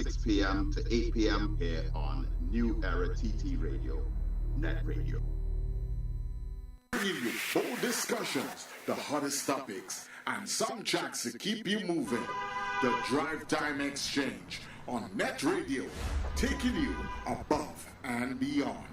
6 p.m. to 8 p.m. here on New Era TT Radio, Net Radio. Bringing you bold discussions, the hottest topics, and some tracks to keep you moving. The Drive Time Exchange on Net Radio, taking you above and beyond.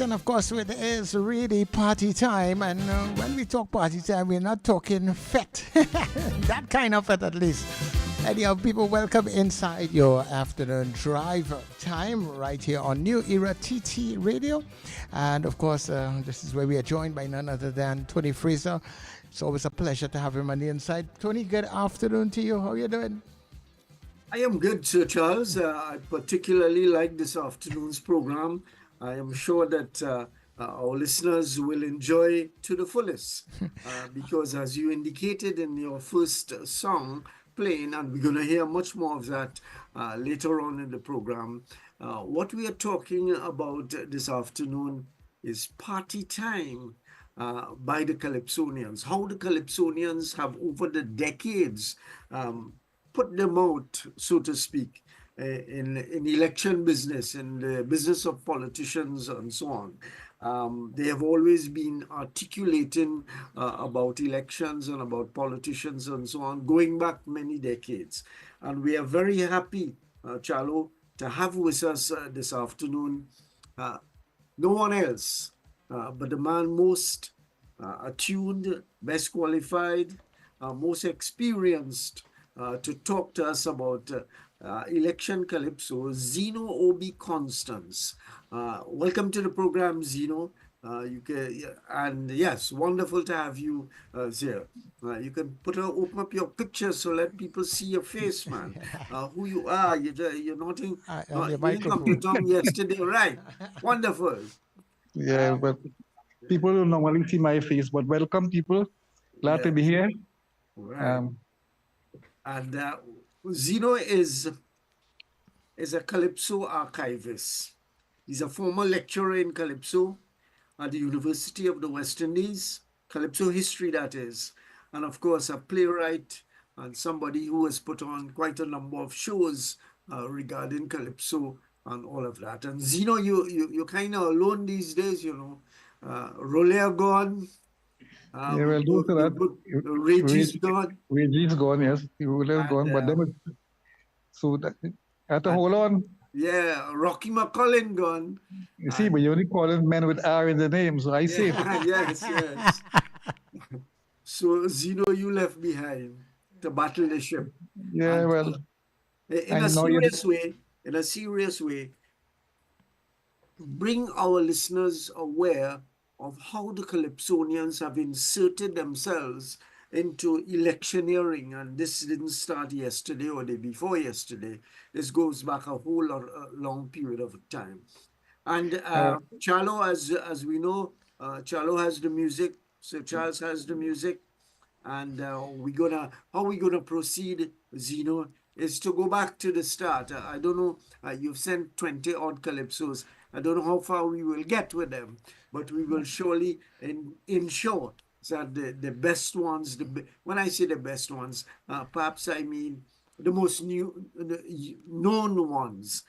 And of course, it is really party time. And when we talk party time, we're not talking fete. That kind of fete, at least. Anyhow, people, welcome inside your afternoon drive time right here on New Era TT Radio. And of course, this is where we are joined by none other than Tony Fraser. It's always a pleasure to have him on the inside. Tony, good afternoon to you. How are you doing? I am good, Sir Charles. I particularly like this afternoon's program. I am sure that our listeners will enjoy to the fullest because as you indicated in your first song playing, and we're going to hear much more of that later on in the program, what we are talking about this afternoon is party time by the Calypsonians. How the Calypsonians have over the decades put them out, so to speak, in election business, in the business of politicians and so on. They have always been articulating about elections and about politicians and so on, going back many decades. And we are very happy, Chalo, to have with us this afternoon no one else but the man most attuned, best qualified, most experienced to talk to us about election calypso, Zeno Obi Constance. Welcome to the program, Zeno. You can, yeah, and yes, wonderful to have you there. You can open up your picture so let people see your face, man. Who you are. You're not in, And not, your you didn't come to microphone. town yesterday, right? Wonderful. Yeah, but people don't normally see my face, but welcome, people. Glad to be Yes, here. right. Um, And Zeno is a Calypso archivist. He's a former lecturer in Calypso at the University of the West Indies, Calypso history, that is, and of course, a playwright and somebody who has put on quite a number of shows regarding Calypso and all of that. And Zeno, you're kind of alone these days, you know. Roller gone, yeah, well, due to the that, good Reggie's Rage, gone, Rage is gone, yes, he will have and gone, but then, so that, I have to hold on. yeah, Rocky McCollin gone. You see, but you only calling men with R in the name, so I safe. Yes, yes. So Zeno, you left behind to battle the ship. Yeah, And well, in I a know you. serious way, bring our listeners aware of how the Calypsonians have inserted themselves into electioneering. And this didn't start yesterday or the day before yesterday. This goes back a whole long period of time. And Charlo, as we know, Charlo has the music. So Charles has the music. And how we gonna proceed, Zeno, is to go back to the start. I don't know. You've sent 20 odd calypsos. I don't know how far we will get with them, but we will surely ensure that the best ones. When I say the best ones, perhaps I mean the most known ones,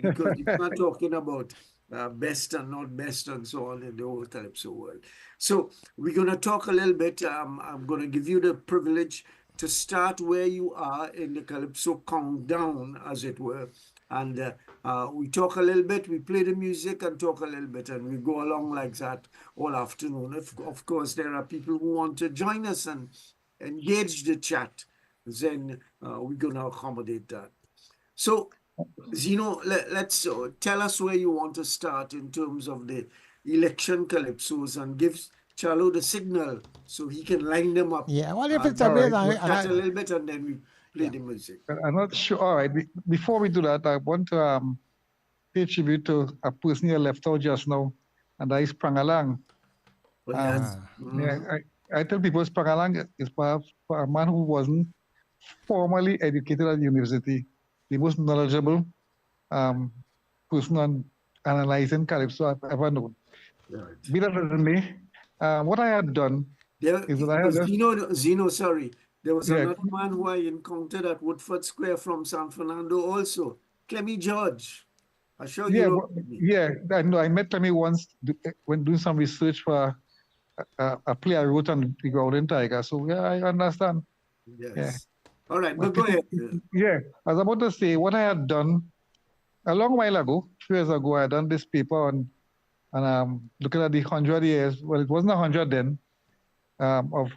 because you're not talking about best and not best and so on in the whole calypso world. So we're going to talk a little bit. I'm going to give you the privilege to start where you are in the calypso countdown, as it were. And we talk a little bit, we play the music and talk a little bit, and we go along like that all afternoon. Of course, there are people who want to join us and engage the chat, then we're going to accommodate that. So, Zeno, let's tell us where you want to start in terms of the election calypsos and give Charlo the signal so he can line them up. Yeah, well, if it's a All bit, right, We'll chat a little bit and then we play the music. I'm not sure. All right, before we do that, I want to pay tribute to a person you left out just now, and that is Prangalang. But yes. Yeah, I tell people Prangalang is perhaps for a man who wasn't formally educated at university, the most knowledgeable person on analyzing calypso I've ever known. Right. Be that as it may, what I had done is that I had Zeno, sorry. There was another man who I encountered at Woodford Square from San Fernando also, Clemmy George. I'm sure you know. Yeah, I know. I met Clemmy once when doing some research for a play I wrote on the Golden Tiger. So yeah, I understand. Yes. Yeah. All right, but go ahead. Yeah, I was about to say what I had done a long while ago, 2 years ago. I had done this paper on looking at the 100 years. Well, it wasn't 100 then of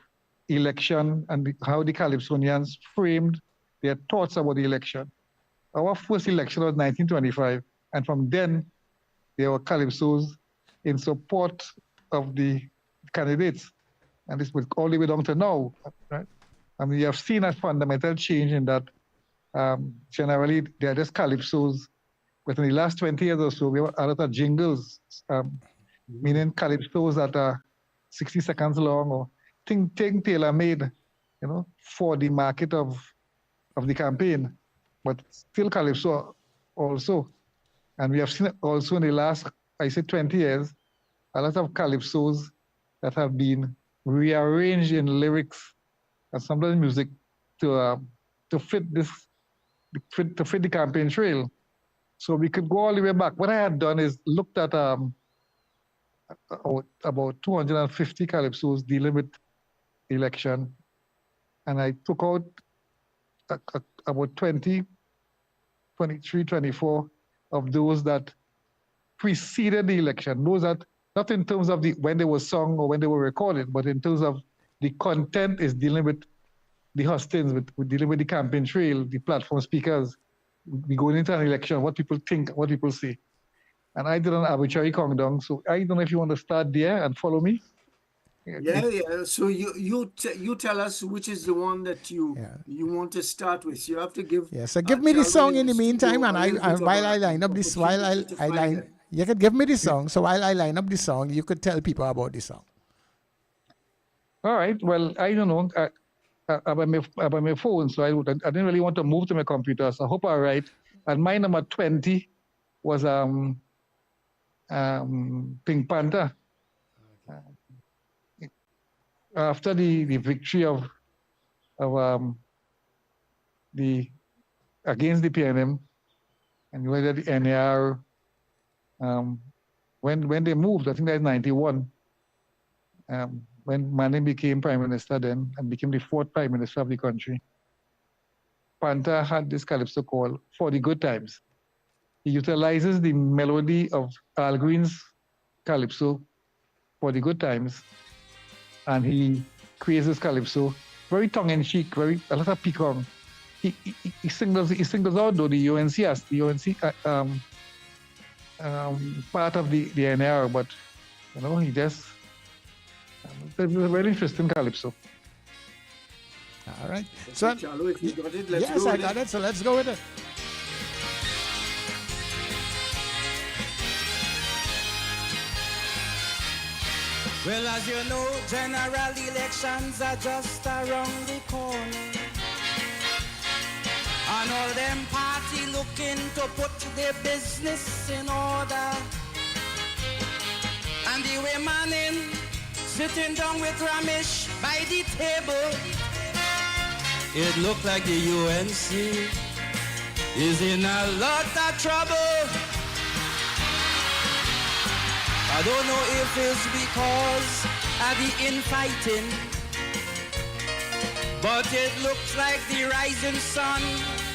election and how the Calypsonians framed their thoughts about the election. Our first election was 1925, and from then there were calypsos in support of the candidates, and this was all the way down to now, right? I mean, you have seen a fundamental change in that. Generally, they're just calypsos, but in the last 20 years or so, we have a lot of jingles, meaning calypsos that are 60 seconds long or thing tailor-made, you know, for the market of the campaign, but still calypso also. And we have seen also in the last, I say 20 years, a lot of calypsos that have been rearranged in lyrics and sometimes music to fit the campaign trail. So we could go all the way back. What I had done is looked at about 250 calypsos dealing with election, and I took out about 20, 23, 24 of those that preceded the election. Those that, not in terms of when they were sung or when they were recorded, but in terms of the content is dealing with the hustings, with dealing with the campaign trail, the platform speakers. We going into an election, what people think, what people say. and I did an arbitrary countdown. So I don't know if you want to start there and follow me. Yeah. So you tell us which is the one that you want to start with. You have to give. Yeah, so give me the song in the meantime, and while I line up this, you could give me the song. So while I line up the song, you could tell people about the song. All right. Well, I don't know. About my phone, so I didn't really want to move to my computer. So I hope I'm right. And my number 20 was Pink Panther. After the victory of the against the PNM, and whether the NAR, when they moved, I think that's 91, when Manning became prime minister then and became the fourth prime minister of the country. Panther had this calypso called For the Good Times. He utilizes the melody of Al Green's calypso, For the Good Times, and he creates this calypso, very tongue-in-cheek, a lot of piquant. He singles out though the UNC part of the NR, but he just it's a very interesting calypso. All right. Okay, So Chalo, if you got it, let's yes, go I with got it. it. So let's go with it. Well, as you know, general elections are just around the corner. And all them party looking to put their business in order. And the women sitting down with Ramesh by the table. It looked like the UNC is in a lot of trouble. I don't know if it's because of the infighting, but it looks like the rising sun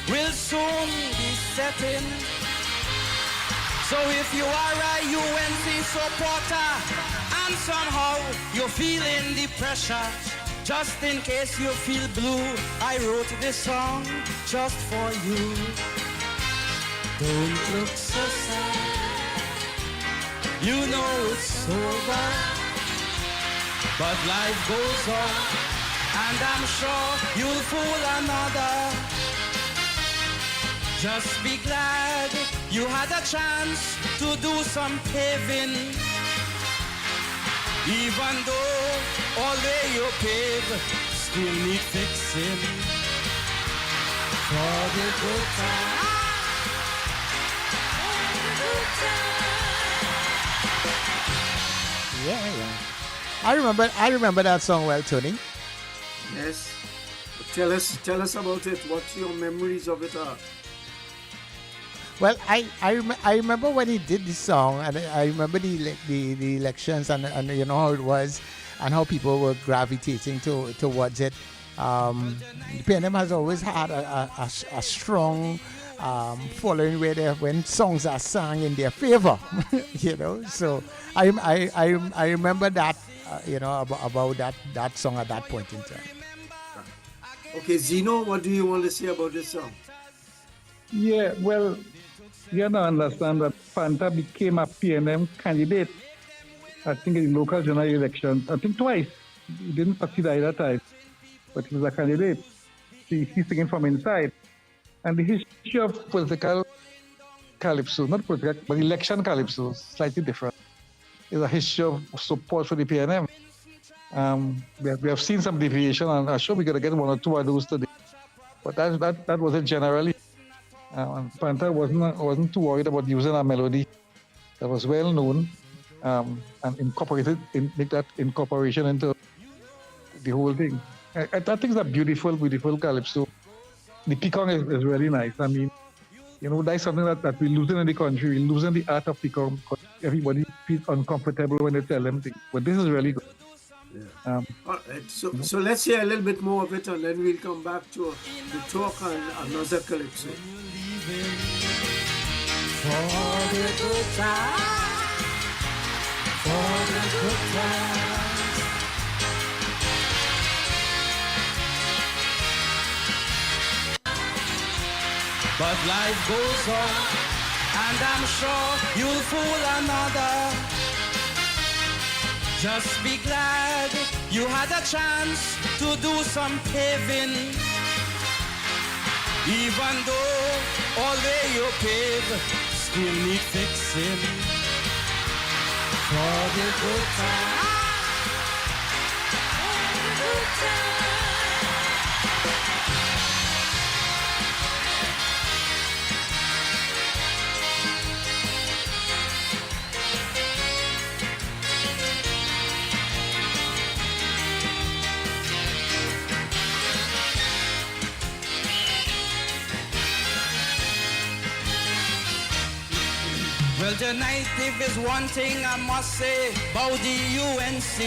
will soon be setting. So if you are a UNC supporter and somehow you're feeling the pressure, just in case you feel blue, I wrote this song just for you. Don't look so sad. You know it's over, but life goes on, and I'm sure you'll fool another. Just be glad you had a chance to do some paving, even though all where you pave still need fixing. For the good time. Yeah. I remember that song well, Tony. Yes. Tell us about it. What your memories of it are. Well, I remember when he did this song, and I remember the elections and you know how it was, and how people were gravitating towards it. The PNM has always had a strong following when songs are sung in their favor, So I remember that, about that song at that point in time. Okay, Zeno, what do you want to say about this song? Yeah, well, you understand that Panther became a PNM candidate, I think, in the local general elections. I think twice. He didn't succeed either time, but he was a candidate. He's singing from inside. And the history of political calypso, not political, but election calypso, slightly different. It's a history of support for the PNM. We have seen some deviation, and I'm sure we're going to get one or two of those today. But that was it generally. And Panther wasn't too worried about using a melody that was well known, and make that incorporation into the whole thing. I think it's a beautiful, beautiful calypso. The picong is really nice. I mean, that's something that we're losing in the country. We're losing the art of picong because everybody feels uncomfortable when they tell them things. But this is really good. Yeah. All right. So let's hear a little bit more of it, and then we'll come back to talk on another calypso. For the good times, for the good times. But life goes on, and I'm sure you'll fool another. Just be glad you had a chance to do some paving. Even though all where you pave still need fixing. For the good time. Well, tonight, if there's one thing I must say about the UNC,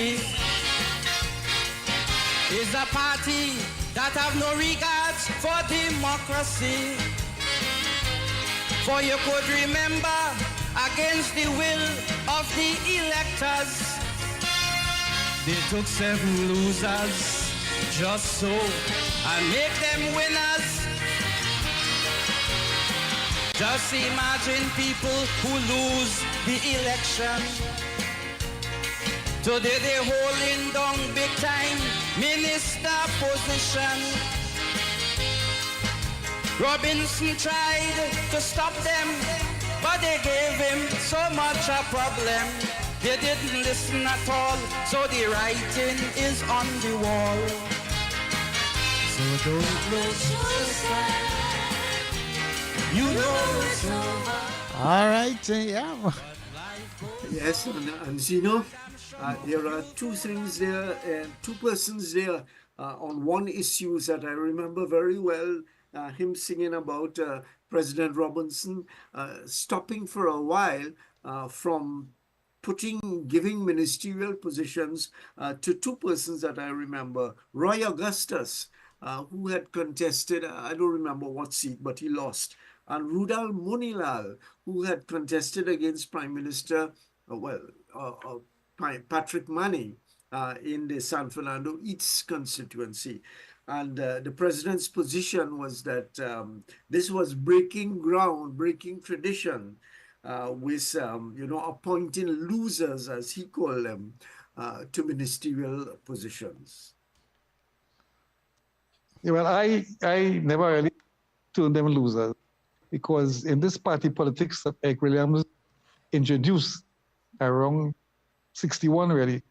is a party that have no regards for democracy. For you could remember, against the will of the electors, they took 7 losers just so and make them winners. Just imagine people who lose the election. Today they're holding down big time minister position. Robinson tried to stop them, but they gave him so much a problem. They didn't listen at all, so the writing is on the wall. So don't lose yourself. You know it's over. All right, yeah. Yes, and Zeno, there are two things there, two persons there on one issue that I remember very well, him singing about President Robinson stopping for a while from giving ministerial positions to two persons that I remember. Roy Augustus, who had contested, I don't remember what seat, but he lost. And Rudal Munilal, who had contested against Prime Minister, Patrick Manning in the San Fernando East constituency. And the president's position was that this was breaking ground, breaking tradition, with, appointing losers, as he called them, to ministerial positions. Yeah, well, I never really turned them losers, because in this party politics that Eric Williams introduced around 61 really,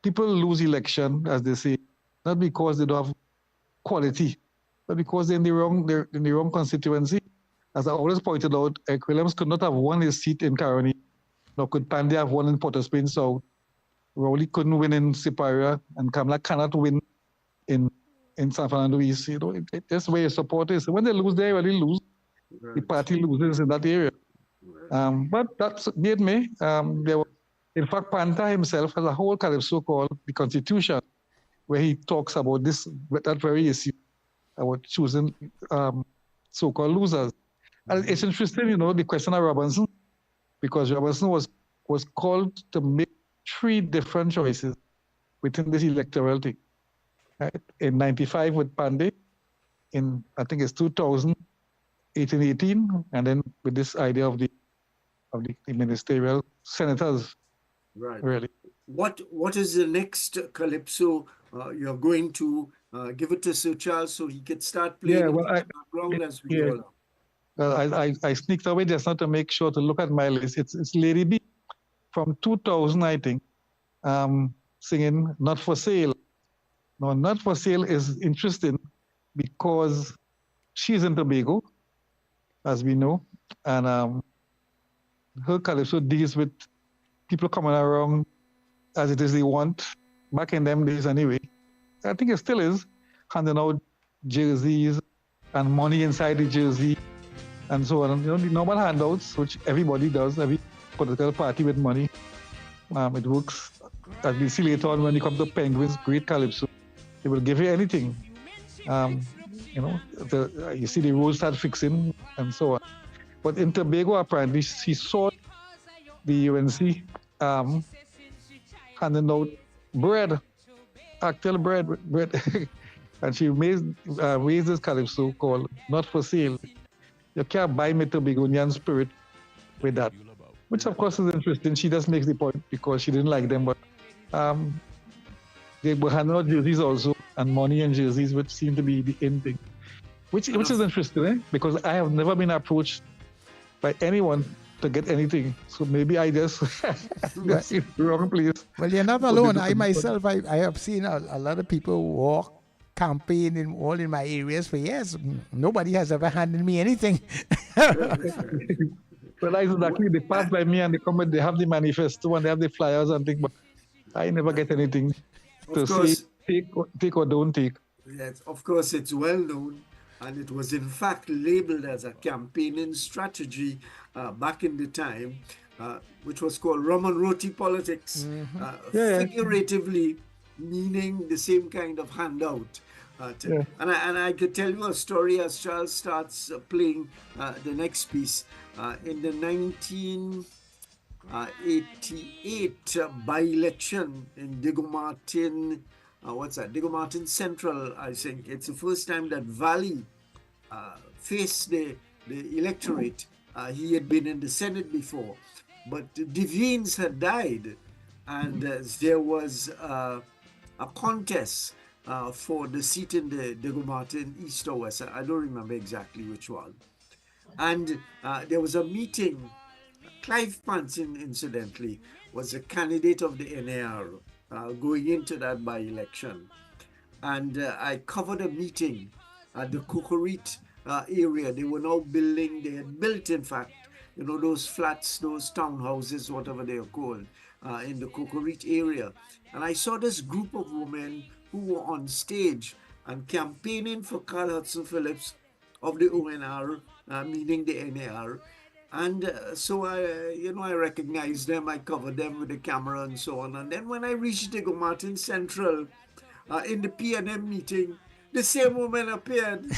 people lose election, as they say, not because they don't have quality, but because they're in the wrong constituency. As I always pointed out, Eric Williams could not have won his seat in Caroni, nor could Pandey have won in Port of Spain South. Rowley couldn't win in Siparia, and Kamala cannot win in San Fernando East. That's where your support is. So when they lose, they really lose. Right. The party loses in that area. But that's made me. In fact, Panta himself has a whole calypso called The Constitution, where he talks about that very issue, about choosing so-called losers. And it's interesting, the question of Robinson, because Robinson was called to make 3 different choices within this electoral thing. Right? In 95 with Pandey, in I think it's 2000, 18, and then with this idea of the ministerial senators. Right. Really. What is the next calypso you're going to give it to Sir Charles so he could start playing in the background as we go along? Well, I sneaked away just not to make sure to look at my list. It's Lady B from 2000, I think, singing "Not for Sale." Now, "Not for Sale" is interesting because she's in Tobago, as we know, and her calypso deals with people coming around as it is they want, back in them days anyway. I think it still is, handing out jerseys and money inside the jersey and so on. The normal handouts, which everybody does, every political party with money. It works. As we see later on when you come to Penguin's great calypso, they will give you anything. You see the roads start fixing and so on. But in Tobago, apparently, she saw the UNC handing out bread, actual bread. And she raised this calypso called "Not for Sale." you can't buy me Tobagonian spirit with that. Which of course is interesting. She just makes the point because she didn't like them, but they were handing out jerseys also, and money and jerseys, which seem to be the in thing. Which is interesting, because I have never been approached by anyone to get anything. So maybe I just in the wrong place. Well, you're not alone. I myself, I have seen a lot of people walk, campaign in my areas for years. Nobody has ever handed me anything. Well, exactly. They pass by me and they come and they have the manifesto and they have the flyers and things, but I never get anything to say take or don't take. Yes, of course, it's well known, and it was in fact labeled as a campaigning strategy back in the time, which was called rum and roti politics, figuratively meaning the same kind of handout. And I could tell you a story as Charles starts playing the next piece. In the 1988 by-election in Digo-Martin, Digo-Martin Central, I think. It's the first time that Valley faced the electorate. He had been in the Senate before, but Devines had died, and there was a contest for the seat in the Digo-Martin East or West. I don't remember exactly which one. And there was a meeting. Clive Pansin, incidentally, was a candidate of the NAR going into that by-election. And I covered a meeting at the Cocorit area. They were now building, they had built, in fact, those flats, those townhouses, whatever they are called, in the Cocorit area. And I saw this group of women who were on stage and campaigning for Carl Hudson Phillips of the ONR, meaning the NAR. And so I recognized them, I covered them with the camera and so on. And then when I reached Digo-Martin Central, in the PNM meeting, the same woman appeared,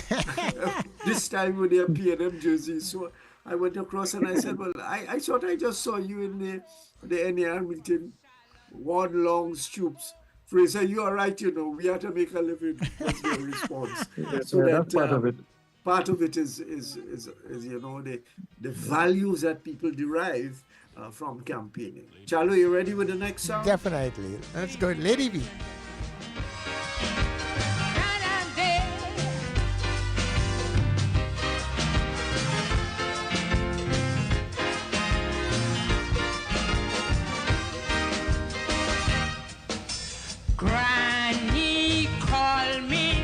this time with their PNM jerseys. So I went across and I said, well, I thought I just saw you in the NAR meeting. One long stoops. Fraser, you are right, we have to make a living, was their response. So that's part of it. Part of it is the values that people derive from campaigning. Chalo, you ready with the next song? Definitely. Let's go, Lady B. Granny call me.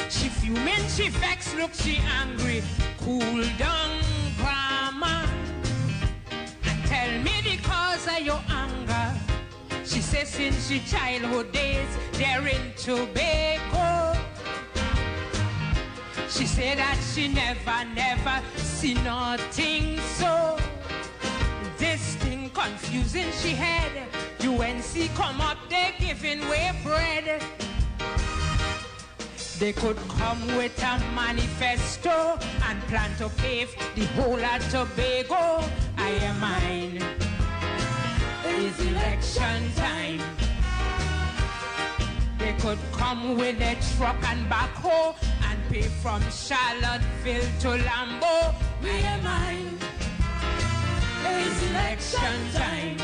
She fuming, she vex, look, she angry. Cool down, grandma, and tell me the cause of your anger. She says since she childhood days, they're in Tobago. She said that she never see nothing so. This thing confusing she had. UNC come up, they giving way bread. They could come with a manifesto and plan to pave the whole of Tobago. I am mine. It's election time. They could come with a truck and backhoe and pay from Charlottesville to Lambeau. I am mine. It's election time.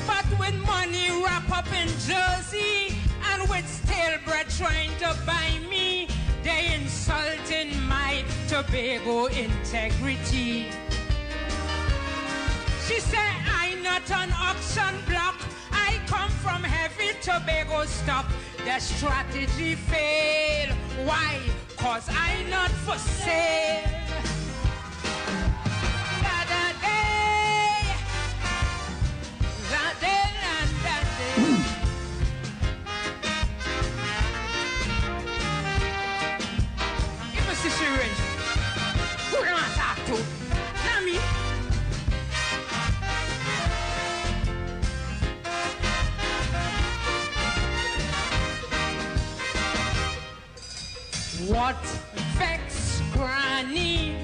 But with money wrapped up in Jersey and with stale bread trying to buy me, they insulting my Tobago integrity. She said I not an auction block, I come from heavy Tobago stock. The strategy fail. Why? Cause I not for sale. Who do I talk to? Not me. What vex Granny?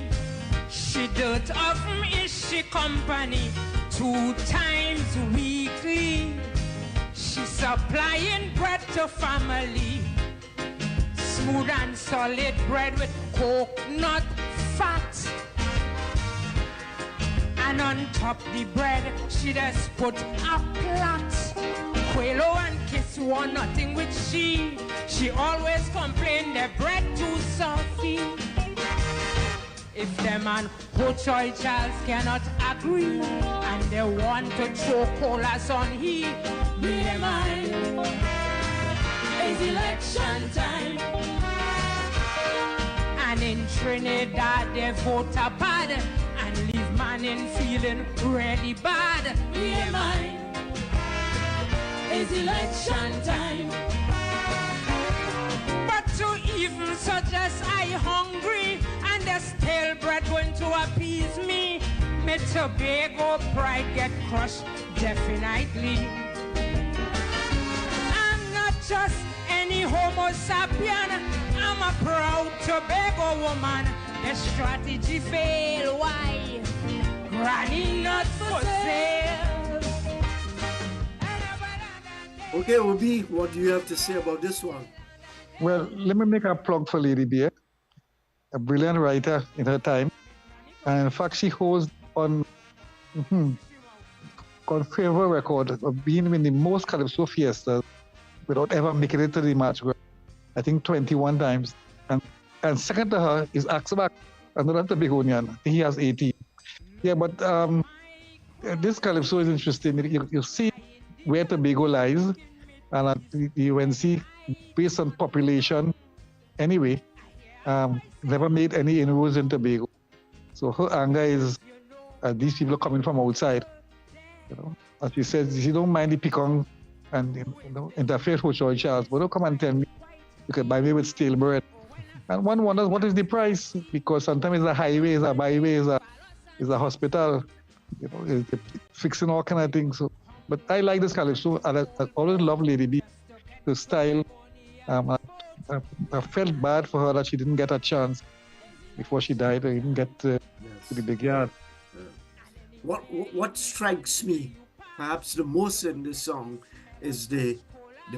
She don't often is she company 2 times weekly. She supplying bread to family. Smooth and solid bread with coconut fat. And on top the bread, she just put a plot. Quelo and Kiss were nothing with she. She always complained the bread too softy. If them and Pochoy Charles cannot agree, and they want to throw colas on he, be them mind. It's election time. And in Trinidad they vote a bad and leave man in feeling really bad. Be them mind. It's election time. But to even suggest I hungry and the stale bread going to appease me, my Tobago pride get crushed definitely. I'm not just any homo sapien, I'm a proud Tobago woman. The strategy fail, why? Granny not for sale. Okay, Obi, what do you have to say about this one? Well, let me make a plug for Lady B, a brilliant writer in her time. And in fact, she holds on favorable record of being in the most Calypso fiestas without ever making it to the match. I think 21 times. And second to her is Axelbach, another Tobagonian. I think he has 18. Yeah, but this Calypso is interesting. You see where Tobago lies, and the UNC, based on population, anyway, never made any inroads in Tobago. So her anger is these people are coming from outside. You know, as she says, she don't mind the pecan and interfere with George Charles, but don't come and tell me you can buy me with stale bread. And one wonders what is the price, because sometimes it's a highway, it's a byway, it's a hospital, you know, it's fixing all kind of things. So, but I like this Calypso, and I always love Lady B, the style. I felt bad for her that she didn't get a chance before she died. I didn't get to the big yard. What strikes me, perhaps the most in this song, is the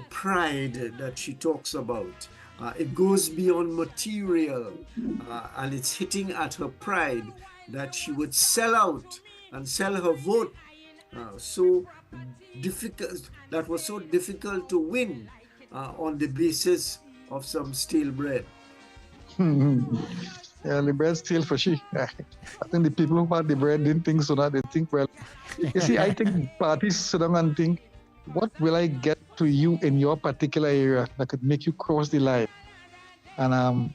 pride that she talks about. It goes beyond material, and it's hitting at her pride that she would sell out and sell her vote. So difficult, that was so difficult to win on the basis of some stale bread. Yeah, the bread stale for she. I think the people who bought the bread didn't think so. That they think, well, you see, I think parties sit down and think, what will I get to you in your particular area that could make you cross the line? And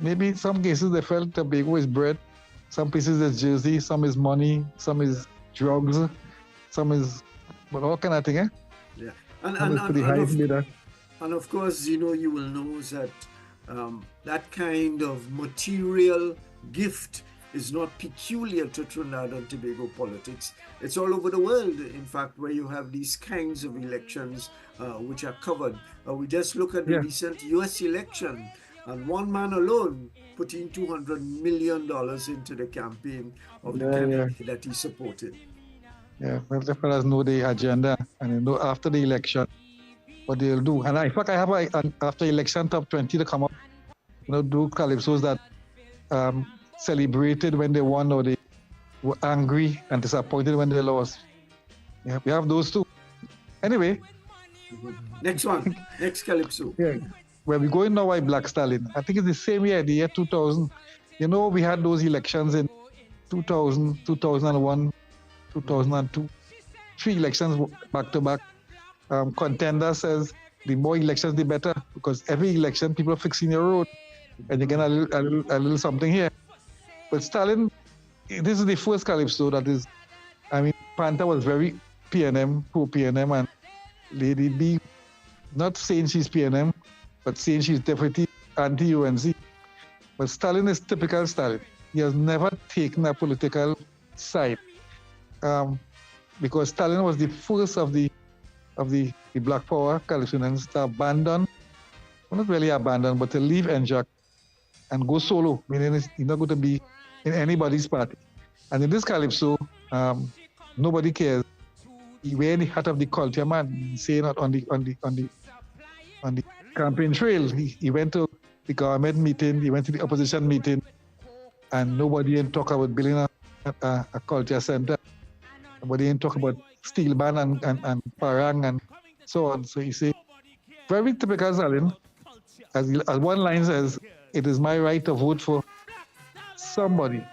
maybe in some cases they felt Tobago is bread, some places it's jersey, some is money, some is drugs, some is, but all kind of thing, eh? Yeah, and of course, you know, you will know that that kind of material gift is not peculiar to Trinidad and Tobago politics. It's all over the world, in fact, where you have these kinds of elections which are covered. We just look at the recent US election, and one man alone putting $200 million into the campaign of the candidate that he supported. Yeah, well, the fellas know the agenda, and you know after the election what they'll do. And in fact, I have after election top 20 to come up, you know, do Calypsos that celebrated when they won, or they were angry and disappointed when they lost. Yeah, we have those too. Anyway. Next one. Next Calypso. Yeah. Where we're going now by Black Stallion. I think it's the same year, the year 2000. You know, we had those elections in 2000, 2001, 2002. 3 elections back to back. Contender says the more elections, the better, because every election people are fixing your road, and you get a little something here. But Stalin, this is the first Calypso that is, I mean, Panther was very PNM, pro-PNM, and Lady B, not saying she's PNM, but saying she's definitely anti-UNC. But Stalin is typical Stalin. He has never taken a political side, because Stalin was the first of the Black Power Calypsonians to abandon, well, not really abandon, but to leave NJAC and go solo, meaning he's not going to be in anybody's party. And in this Calypso, nobody cares. He wear the hat of the culture man, saying that on the campaign trail. He went to the government meeting, he went to the opposition meeting, and nobody didn't talk about building a culture center. Nobody didn't talk about steel band and parang and so on. So you see, very typical Zalin. As one line says, it is my right to vote for somebody.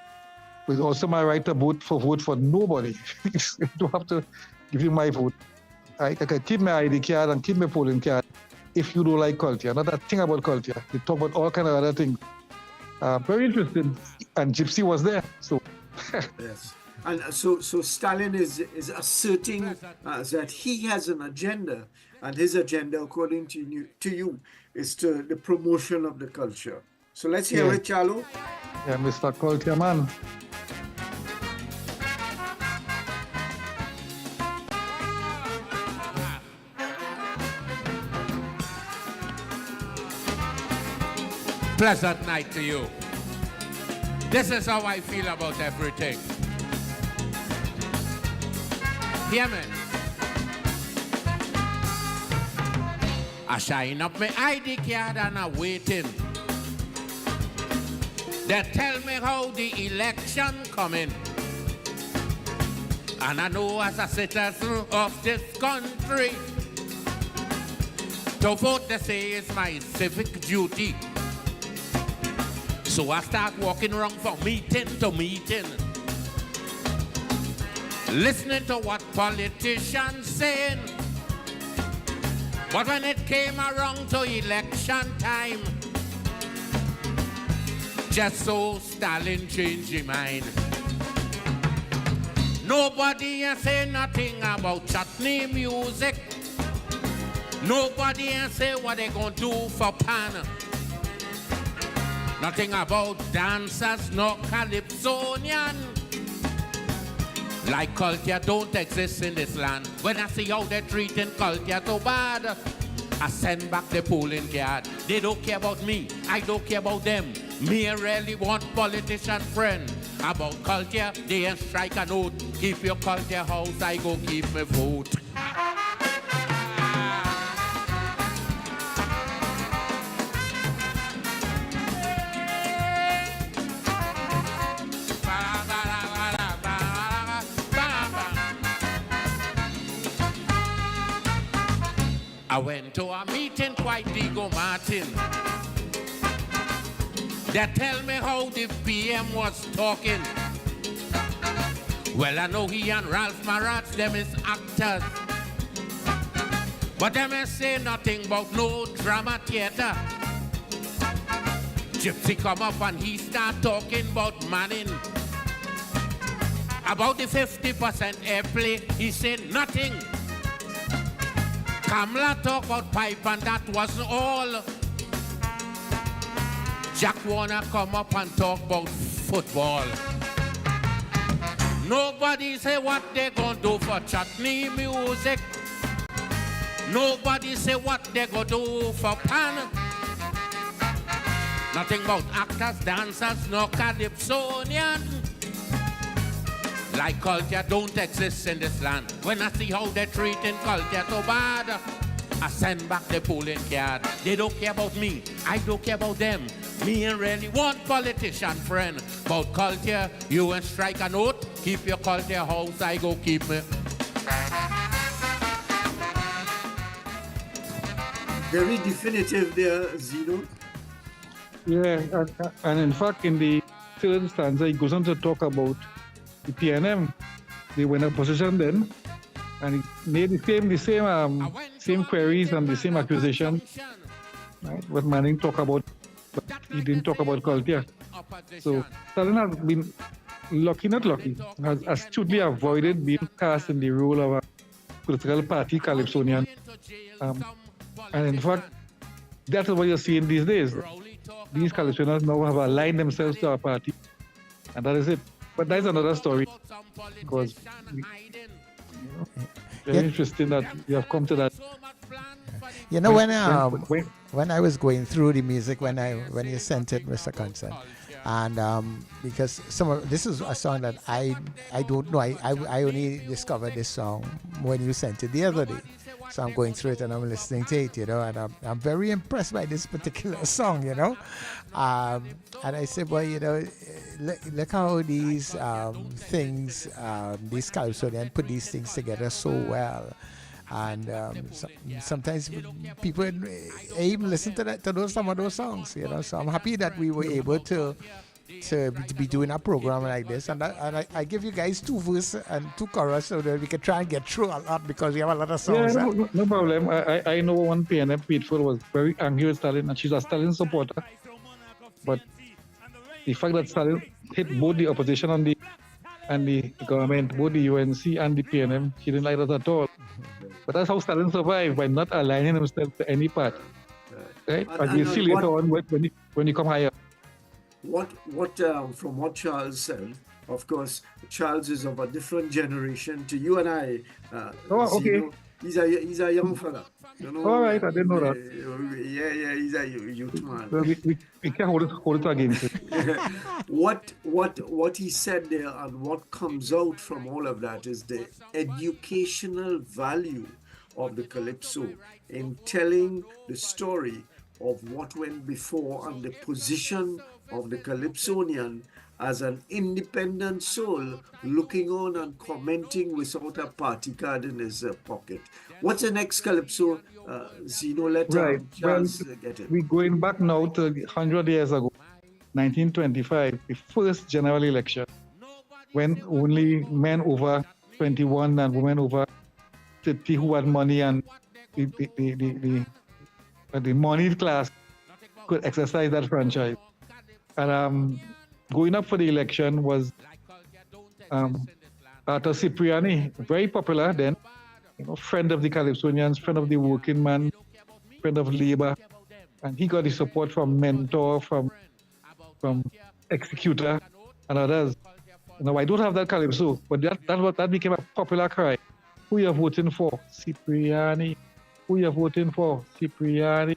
It's also my right to vote for nobody. I don't have to give you my vote. I can keep my ID card and keep my polling card if you don't like culture. Not that thing about culture. They talk about all kind of other things. Very interesting. And Gypsy was there. So Yes. And so Stalin is asserting that he has an agenda, and his agenda, according to you, is to the promotion of the culture. So let's hear it, Chalo. yeah, Mr. Culture Man. Pleasant night to you. This is how I feel about everything. Hear me? I shine up my ID card and I'm waiting. They tell me how the election coming. And I know as a citizen of this country, to vote, they say, is my civic duty. So I start walking around from meeting to meeting, listening to what politicians saying. But when it came around to election time, just so Stalin changed his mind. Nobody has say nothing about chutney music. Nobody has say what they gonna do for pan. Nothing about dancers, no calypsonian. Like culture don't exist in this land. When I see how they're treating culture so bad, I send back the polling card. They don't care about me, I don't care about them. Me really want politician friend. About culture, they ain't strike a note. Keep your culture house, I go keep my vote. I went to a meeting quite Diego Martin. They tell me how the PM was talking. Well, I know he and Ralph Maratz, them is actors. But them ain't say nothing about no drama theater. Gypsy come up and he start talking about Manning. About the 50% airplay, he said nothing. Kamala talk about pipe and that wasn't all. Jack Warner come up and talk about football. Nobody say what they gonna do for chutney music. Nobody say what they gonna do for pan. Nothing about actors, dancers, no calypsonian. Like culture don't exist in this land. When I see how they're treating culture so bad, I send back the polling card. They don't care about me, I don't care about them. Me ain't really want politician friend. About culture, you ain't strike a note. Keep your culture house, I go keep me. Very definitive there, Zeno. Yeah, and in fact, in the third stanza, he goes on to talk about the PNM. They were in a position then, and he made the same queries and the same accusation. Right? What Manning talk about, but he didn't talk about culture. So Stalin has been lucky, not lucky, has astutely avoided being cast in the role of a political party calypsonian. And in fact, that's what you're seeing these days. These calypsonians now have aligned themselves to our party, and that is it. But that's another story, because very interesting that you have come to that. You know, when I was going through the music, when you sent it, Mr. Consent, and because this is a song that I don't know, I only discovered this song when you sent it the other day, So I'm going through it and I'm listening to it, and I'm very impressed by this particular song, and I said, well, look how these things, these Calypsonians put these things together so well. And sometimes people even listen to some of those songs, So I'm happy that we were able to be doing a program like this, and I give you guys 2 verses and 2 chorus so that we can try and get through a lot, because we have a lot of songs. Yeah, no problem. I know one PNM Peaceful was very angry with Stalin, and she's a Stalin supporter. But the fact that Stalin hit both the opposition and the government, both the UNC and the PNM, she didn't like that at all. But that's how Stalin survived, by not aligning himself to any party. Right? And you see later on when you come higher. From what Charles said, of course, Charles is of a different generation to you and I. Okay. He's a young fella. All right, I didn't know that. Yeah, he's a youth man. Well, we can't hold it against it. What he said there, and what comes out from all of that, is the educational value of the calypso in telling the story of what went before and the position of the Calypsonian as an independent soul looking on and commenting without a party card in his pocket. What's the next Calypso? Zeno, let Charles get it. We're going back now to 100 years ago, 1925, the first general election, when only men over 21 and women over 30 who had money and the moneyed class could exercise that franchise. And going up for the election was Arthur Cipriani, very popular then, friend of the Calypsonians, friend of the working man, friend of labor, and he got the support from Mentor, from Executor, and others. Now I don't have that calypso, but that became a popular cry. Who you voting for? Cipriani. Who you voting for? Cipriani.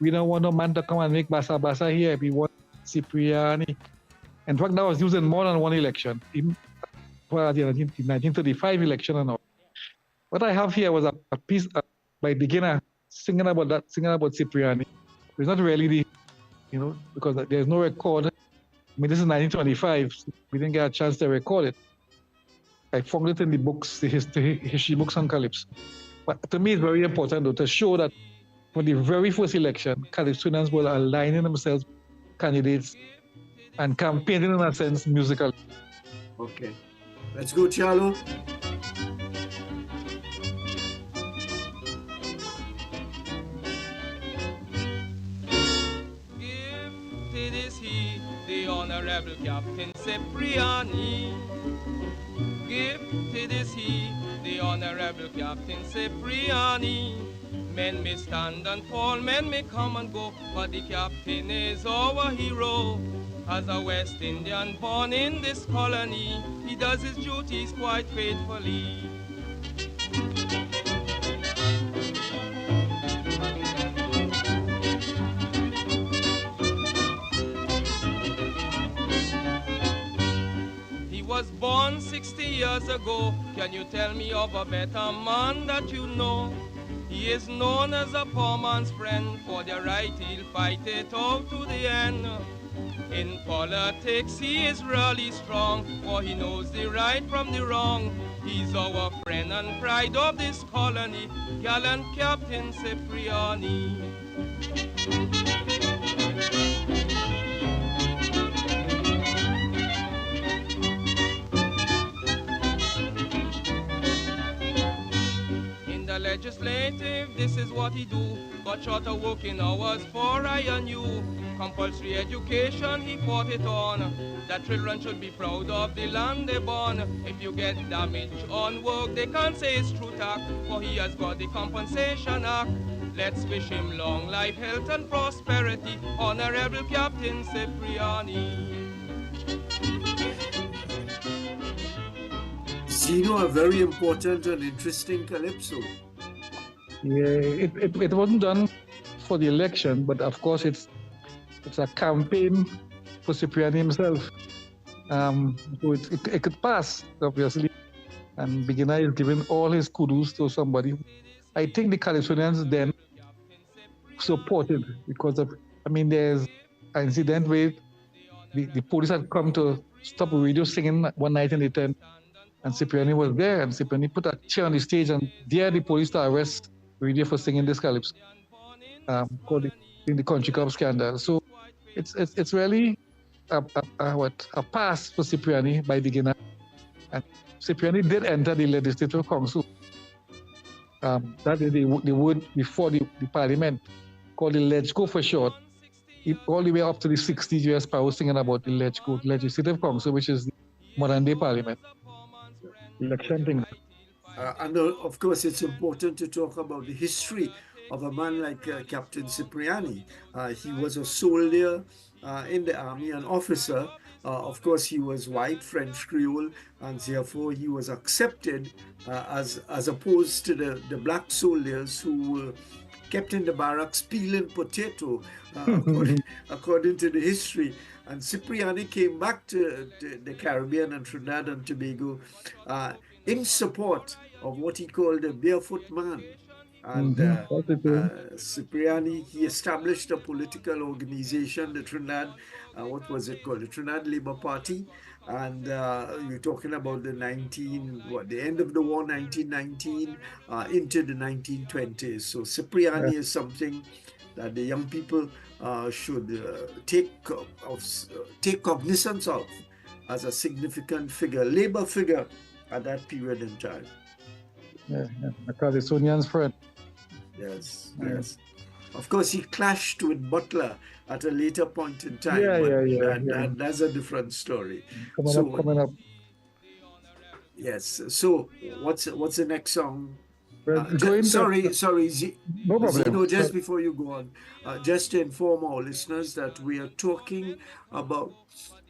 We don't want no man to come and make basa here. We want Cipriani. In fact, that was used in more than one election, even for the 1935 election and all. What I have here was a piece by beginner singing about Cipriani. It's not really because there's no record. I mean, this is 1925. So we didn't get a chance to record it. I found it in the books, the history books on Calypso. But to me, it's very important though, to show that for the very first election, Calypsonians were aligning themselves with candidates and campaigning in a sense musically. Okay. Let's go, Charlo. Gifted is he, the Honorable Captain Cipriani. Gifted is he, the Honorable Captain Cipriani. Men may stand and fall, men may come and go, but the captain is our hero. As a West Indian born in this colony, he does his duties quite faithfully. He was born 60 years ago. Can you tell me of a better man that you know? He is known as a poor man's friend. For the right, he'll fight it out to the end. In politics, he is really strong, for he knows the right from the wrong. He's our friend and pride of this colony, gallant Captain Cipriani. In the legislative, this is what he do. Got shorter working hours for I and you. Compulsory education, he fought it on. That children should be proud of the land they born. If you get damage on work, they can't say it's true tack, for he has got the compensation act. Let's wish him long life, health and prosperity, Honorable Captain Cipriani. Zeno, a very important and interesting calypso. Yeah, it wasn't done for the election, but of course it's a campaign for Cipriani himself. So it could pass, obviously. And Beginner is giving all his kudos to somebody I think the Californians then supported because of, there's an incident where the police had come to stop a radio singing one night in the tent, and Cipriani was there, and Cipriani put a chair on the stage, and there the police to arrest radio for singing this calypso, called the Country Club scandal. So it's really a pass for Cipriani by beginner, and Cipriani did enter the Legislative Council. That is the word before the Parliament, called the LegCo for short. All the way up to the 60s years, I was singing about the LegCo, Legislative Council, which is the modern day Parliament. Election thing. And of course, it's important to talk about the history of a man like Captain Cipriani. He was a soldier in the army, an officer. Of course, he was white, French Creole, and therefore he was accepted as opposed to the black soldiers who were kept in the barracks peeling potato, according to the history. And Cipriani came back to the Caribbean and Trinidad and Tobago in support of what he called the barefoot man. And Cipriani, he established a political organization, the Trinidad, what was it called? The Trinidad Labour Party. And you're talking about the end of the war, 1919, into the 1920s. So Cipriani is something that the young people should take cognizance of as a significant figure, labor figure at that period in time. Yeah. I call it Sonia's friend. Yes. Of course, he clashed with Butler at a later point in time. That's a different story. Coming up. Yes. So, what's the next song? Sorry. No problem. Zeno, just before you go on, just to inform our listeners that we are talking about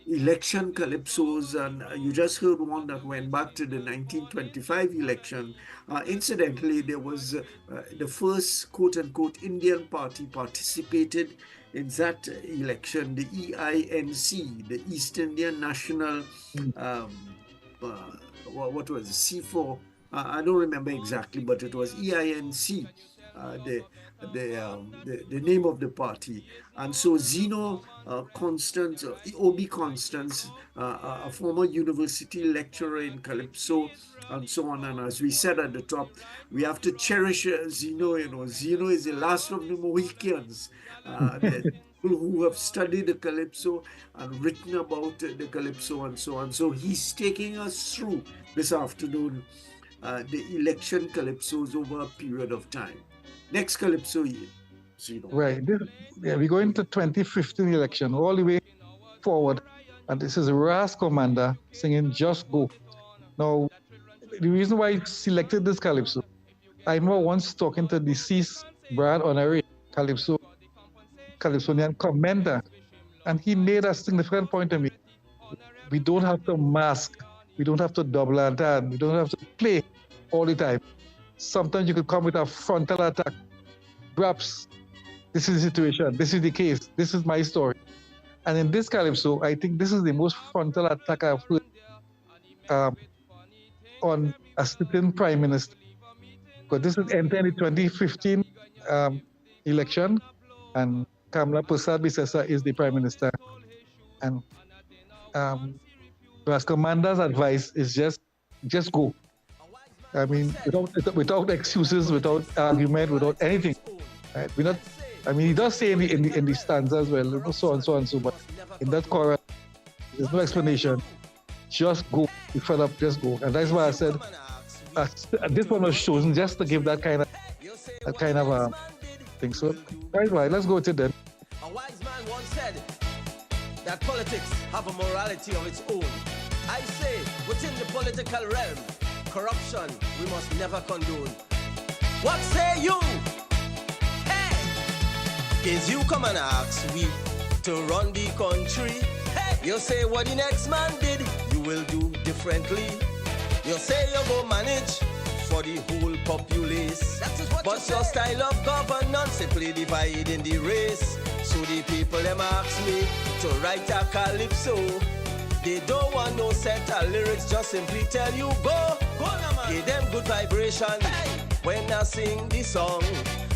election calypsos, and you just heard one that went back to the 1925 election. Incidentally, there was the first quote-unquote Indian party participated in that election, the EINC, the East Indian National, what was it, C4? I don't remember exactly, but it was EINC, the name of the party. And so Zeno Constance, O.B. Constance, a former university lecturer in Calypso, and so on. And as we said at the top, we have to cherish Zeno. Zeno is the last of the Mohicans, the people who have studied the Calypso and written about the Calypso and so on. So he's taking us through this afternoon the election calypsos over a period of time. Next calypso, Zeno. Right. We're going to 2015 election, all the way forward. And this is Ras Commander singing Just Go. Now, the reason why I selected this calypso, I remember once talking to deceased Brad Honoré, Calypsonian commenter, and he made a significant point to me. We don't have to mask. We don't have to double attack. We don't have to play all the time. Sometimes you could come with a frontal attack. Perhaps this is the situation. This is the case. This is my story. And in this calypso, I think this is the most frontal attack I've heard on a sitting prime minister. Because this is entering the 2015 election, and Kamala Prasad Bisesa is the prime minister. And as commander's advice is just go. I mean, without excuses, without argument, without anything. Right? He does say in the stanza as well, so and so and so, but in that chorus, there's no explanation. Just go. You fed up, just go. And that's why I said this one was chosen just to give that kind of thing. So, right, let's go to that. A wise man once said that politics have a morality of its own. I say, within the political realm, corruption we must never condone. What say you? Hey! Is you come and ask we to run the country? Hey! You say what the next man did, you will do differently. You say you go manage for the whole populace. But your style of governance simply dividing the race. So the people them ask me to write a calypso. They don't want no set of lyrics, just simply tell you go. Go now, man. Give them good vibration. Hey. when I sing the song.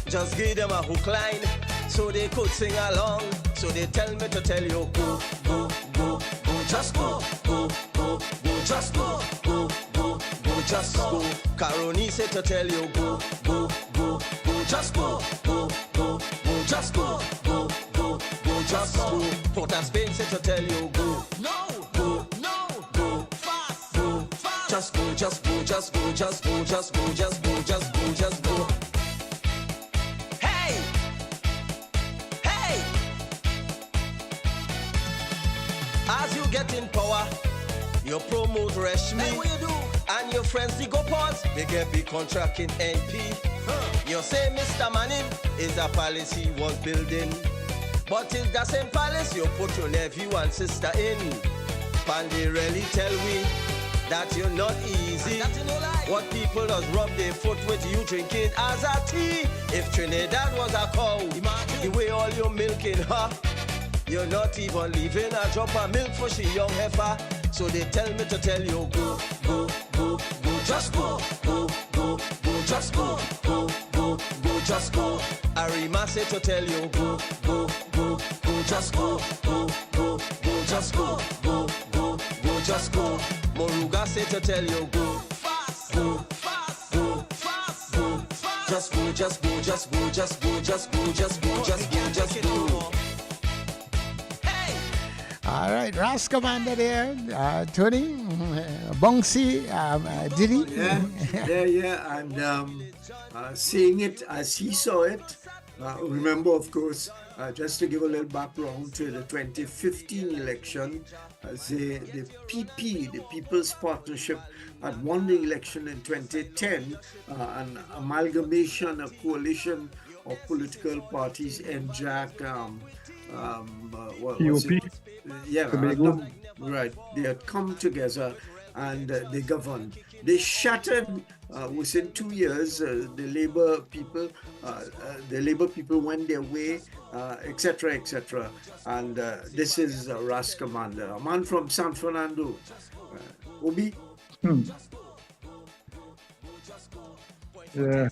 Just give them a hook line so they could sing along. So they tell me to tell you go, go, go, go, just go, go, go, go, just go, go, go, go, just go. Caroni said to tell you go, go, go, go, just go, go, go, go, just go, go, go, go, just go. Port of Spain said to tell you go, no, go, no, go, fast, go, fast. Just go, just go, just go, just go, just go, just go, just go, just go. Hey, hey. As you get in power, you promote Rashmi. Hey, what you do? And your friends, the go pause, they get big contract in NP. You say Mr. Manning is a palace he was building, but it's the same palace you put your nephew and sister in. And they really tell we that you're not easy. What people does rub their foot with you drinking as a tea. If Trinidad was a cow, the way all your milk in her, you're not even leaving a drop of milk for she young heifer. So they tell me to tell you go, go, go, go, just go, go, go, go, just go, go, go, go, just go. Arima said to tell you go, go, go, go, just go, go, go, go, just go, go, go, go, just go. Moruga said to tell you go, fast, go, fast, go, fast, go, fast. Just go, just go, just go, just go, just go, just go, just go, just go. All right, Ras Commander there, Tony, Bongsi, Diddy. Yeah, and seeing it as he saw it. Remember, of course, just to give a little background to the 2015 election, the PP, the People's Partnership, had won the election in 2010, an amalgamation, a coalition of political parties, NJAC, what was it? Yeah, right. They had come together and they governed. They shattered within 2 years. The Labour people went their way, etc., etc. And this is Ras Commander, a man from San Fernando. Obi. Yeah.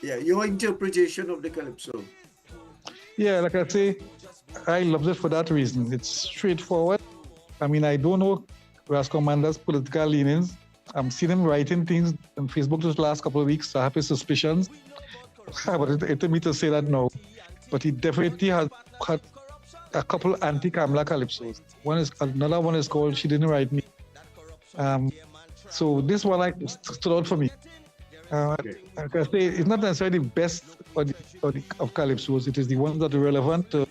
Yeah, your interpretation of the Calypso. Yeah, like I say, I love it for that reason. It's straightforward. I mean, I don't know Ras Commander's political leanings. I'm seeing him writing things on Facebook this last couple of weeks. I have his suspicions. But it's me to say that no. But he definitely has had a couple anti-Kamala calypsos. Another one is called She Didn't Write Me. So this one stood out for me. Like I say, it's not necessarily the best of calypsos. It is the ones that are relevant to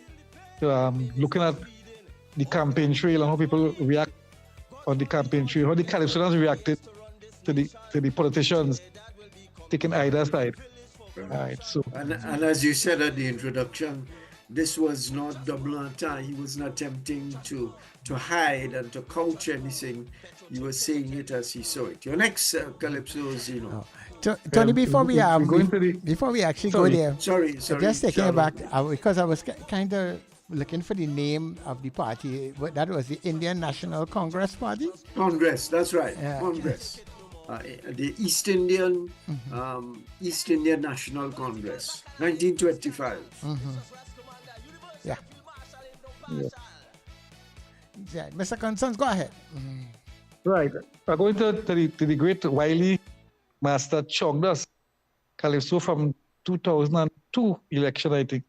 looking at the campaign trail and how people react on the campaign trail, how the calypsonians reacted to the politicians taking either side. Right, so. And as you said at the introduction, this was not double entendre. He was not attempting to hide and to couch anything. He was saying it as he saw it. Your next Calypso is, Tony, before we actually go there, sorry, just taking it back, because I was kind of looking for the name of the party. That was the Indian National Congress Party. Congress, that's right. Yeah. Congress, the East Indian National Congress, 1925. Yeah. Mr. Constance, go ahead. Right. We're going to the great wily master Chongda's Calypso from 2002 election, I think,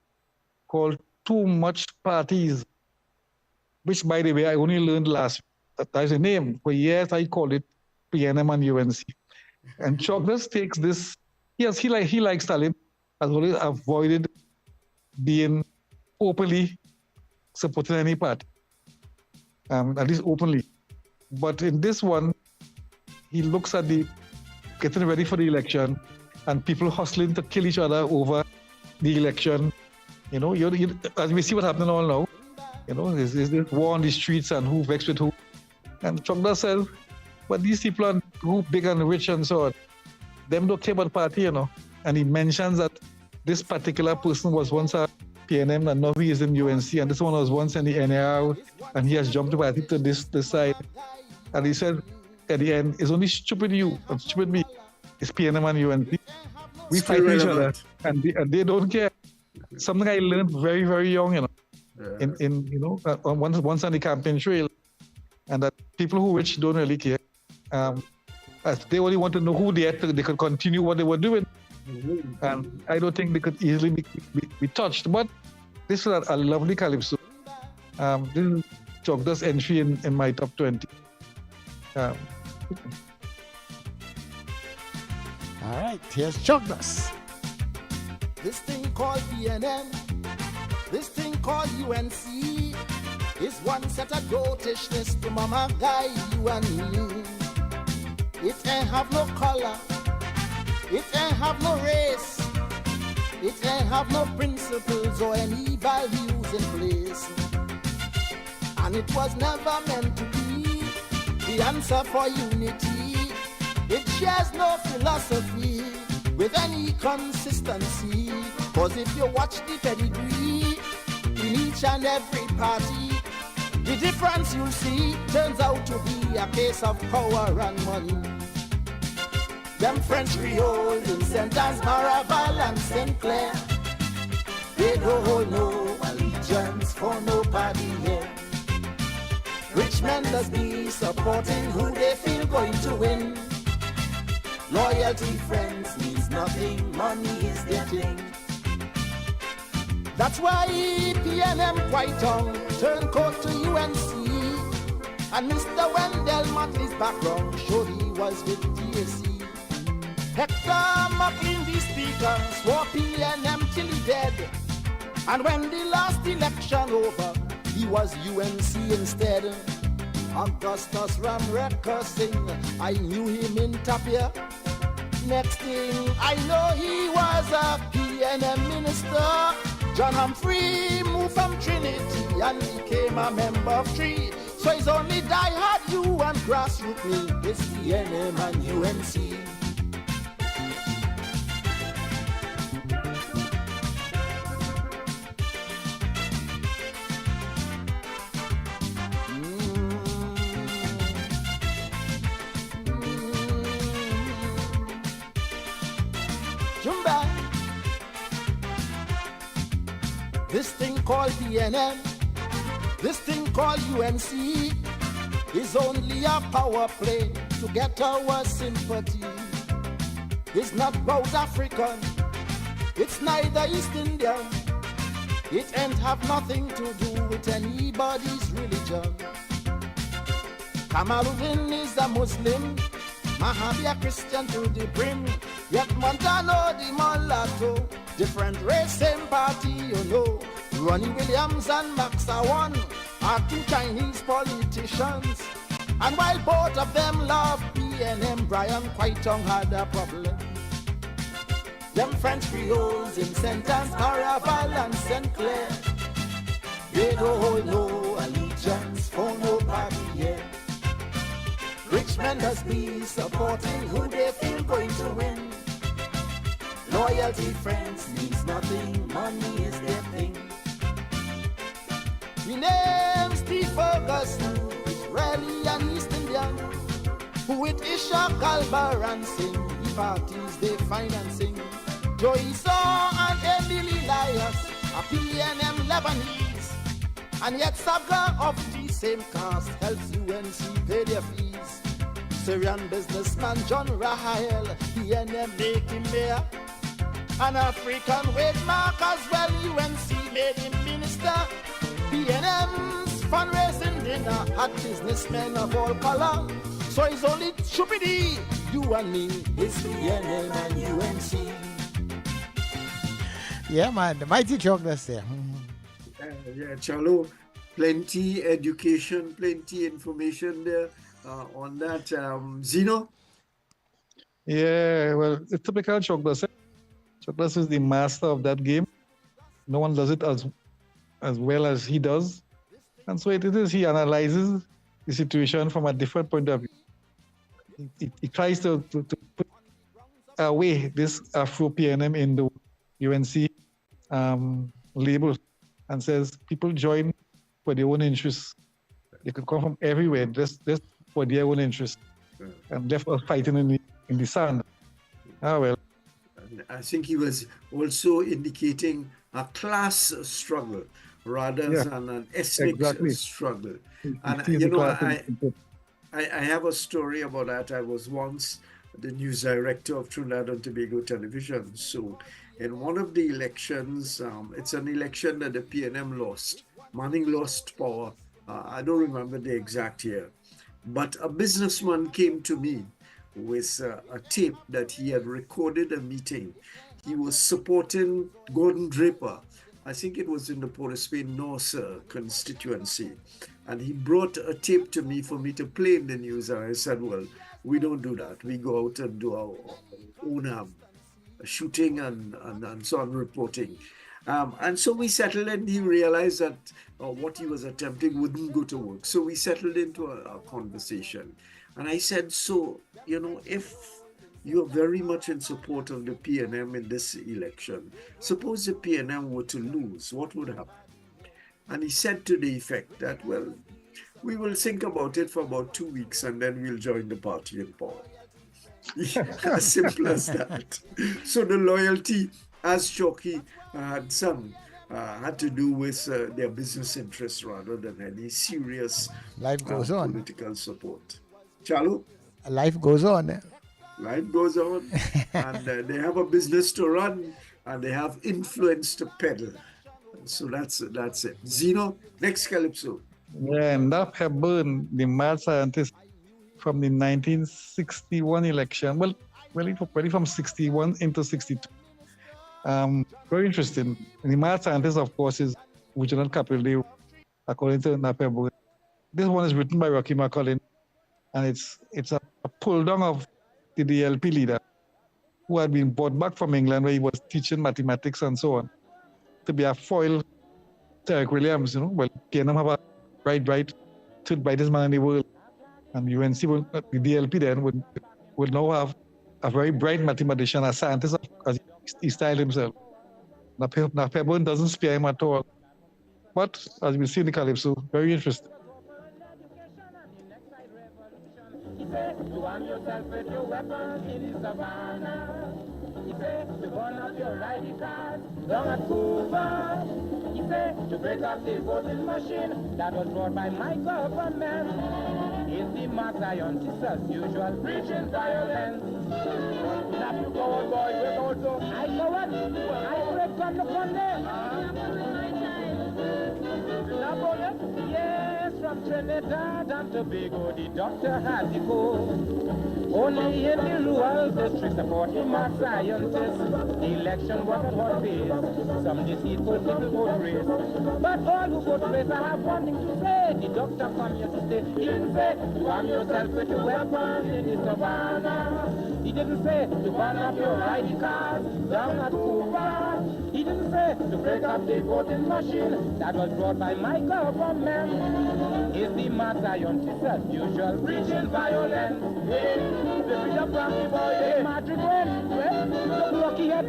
called Too Much Parties, which, by the way, I only learned last week. That is a name. For years, I called it PNM and UNC. And Chongda's takes this. Yes, he likes Stalin, has always avoided being openly supporting any party, at least openly. But in this one, he looks at the getting ready for the election and people hustling to kill each other over the election. As we see what happening all now, there's this war on the streets and who vexed with who. And Chongda says, but these people are who big and rich and so on. Them don't care about the party, And he mentions that this particular person was once a PNM and now he is in UNC, and this one was once in the NAR and he has jumped party to this side. And he said, at the end, it's only stupid you and stupid me it's PNM and UNC. We Still fight each other, relevant. and they don't care. Something I learned very, very young, once on the campaign trail, and that people who rich don't really care. As they only want to know who they are, so they could continue what they were doing. And I don't think they could easily be touched. But this is a lovely calypso. This is Chogda's entry in my top 20. All right, here's Chogdas. This thing called PNM, this thing called UNC, is one set of goatishness to mama guy, you and me. It ain't have no color, it ain't have no race, it ain't have no principles or any values in place. And it was never meant to be the answer for unity. It shares no philosophy with any consistency. Cause if you watch the pedigree in each and every party, the difference you'll see turns out to be a case of power and money. Them French Creoles in St. Anne's, Maraval and St. Clair, they don't hold no allegiance for nobody here. Rich men does be supporting who they feel going to win. Loyalty, friends, means nothing, money is their thing. That's why PNM quite on turn coat to UNC. And Mr. Wendell Motley's background showed he was with DAC. Hector McLean, the speaker, swore PNM till he dead. And when the last election over, he was UNC instead. Augustus Ramrecker sing, I knew him in Tapia. Next thing I know, he was a PNM minister. John Humphrey moved from Trinity and became a member of Tree. So it's only die-hard you and grassroots me, it's PNM and UNC. Jumba. This thing called PNM, this thing called UNC, is only a power play to get our sympathy. It's not about African, it's neither East Indian, it ain't have nothing to do with anybody's religion. Kamaluddin is a Muslim, Mahabi a Christian to the brim, yet Montano the mulatto, different race, same party, you know. Ronnie Williams and Max Awan are two Chinese politicians, and while both of them love PNM, Brian Quaitong had a problem. Them French Creoles in St. Anne's, Maraval and St. Clair, they don't hold no allegiance for nobody here. Rich men must be supporting who they feel going to win. Loyalty, friends, means nothing, money is their thing. The name Steve Ferguson, Israeli and East Indian, who with Ishak Albar and sing, the parties they financing. Joey Saw and Emily Elias, a PNM Lebanese, and yet Saga of the same caste helps UNC pay their fees. Syrian businessman John Rahel, PNM make him mayor. An African wage mark as well, UNC made him minister. PNM's fundraising dinner had businessmen of all color. So it's only stupidity, you and me, it's PNM and UNC. Yeah, man, the mighty Chogdas there. Yeah, Chalo, plenty education, plenty information there on that. Zeno? Yeah, well, it's typical Chogdas. Chogdas is the master of that game. No one does it as well as he does. And so it is, he analyzes the situation from a different point of view. He tries to put away this Afro PNM in the UNC label and says people join for their own interests. They could come from everywhere just for their own interests and left us fighting in the sand. Ah, well. And I think he was also indicating a class struggle rather Yeah, than an ethnic exactly. struggle. He And, sees you the know, class I have a story about that. I was once the news director of Trinidad and Tobago Television. So, in one of the elections, it's an election that the PNM lost. Manning lost power. I don't remember the exact year. But a businessman came to me with a tape that he had recorded a meeting. He was supporting Gordon Draper. I think it was in the Port of Spain North constituency. And he brought a tape to me for me to play in the news. And I said, well, we don't do that. We go out and do our own shooting and so on, reporting. And so we settled in. He realized that what he was attempting wouldn't go to work. So we settled into a conversation. And I said, so, if you're very much in support of the PNM in this election, suppose the PNM were to lose, what would happen? And he said to the effect that, well, we will think about it for about 2 weeks and then we'll join the party in power. As simple as that. So the loyalty, as Chalky had to do with their business interests rather than any serious Life goes on. political support. Chalu? Life goes on. Life goes on. And they have a business to run and they have influence to peddle. So that's it. Zeno, next Calypso. Yeah, and that Hepburn, the mad scientist from the 1961 election. Well, really from 61 into 62. Very interesting. And the mad scientist, of course, is Regional Capilde, according to Napebo. This one is written by Rocky McCullin, and it's a pull down of the DLP leader who had been brought back from England where he was teaching mathematics and so on to be a foil to Eric Williams. Well, PNM have a bright, third brightest man in the world, and UNC the DLP then would now have a very bright mathematician, a scientist, as he styled himself. Napebo doesn't spare him at all. But as we see in the Calypso, very interesting. To arm yourself with your weapons in the savannah. He said to burn up your radicals down at Cuba. He said to break up the voting machine that was brought by my government. It's the Mark scientists as usual preaching violence. Now you go on, boy, we're going to I go on. I break from the yes, from Trinidad and Tobago, the doctor has the code. Only in the rural districts supporting my scientists. The election was a hot pace. Some deceitful people vote race. But all who vote race, I have one thing to say. The doctor come here to stay. He didn't say to arm yourself with your weapon in the savannah. He didn't say to burn up your radicals down at Cuba. He didn't say to break up the voting machine that was brought by my government. Is the mad scientist as usual preaching violence? Hey, the freedom from the boy, hey, Madrid, the lucky head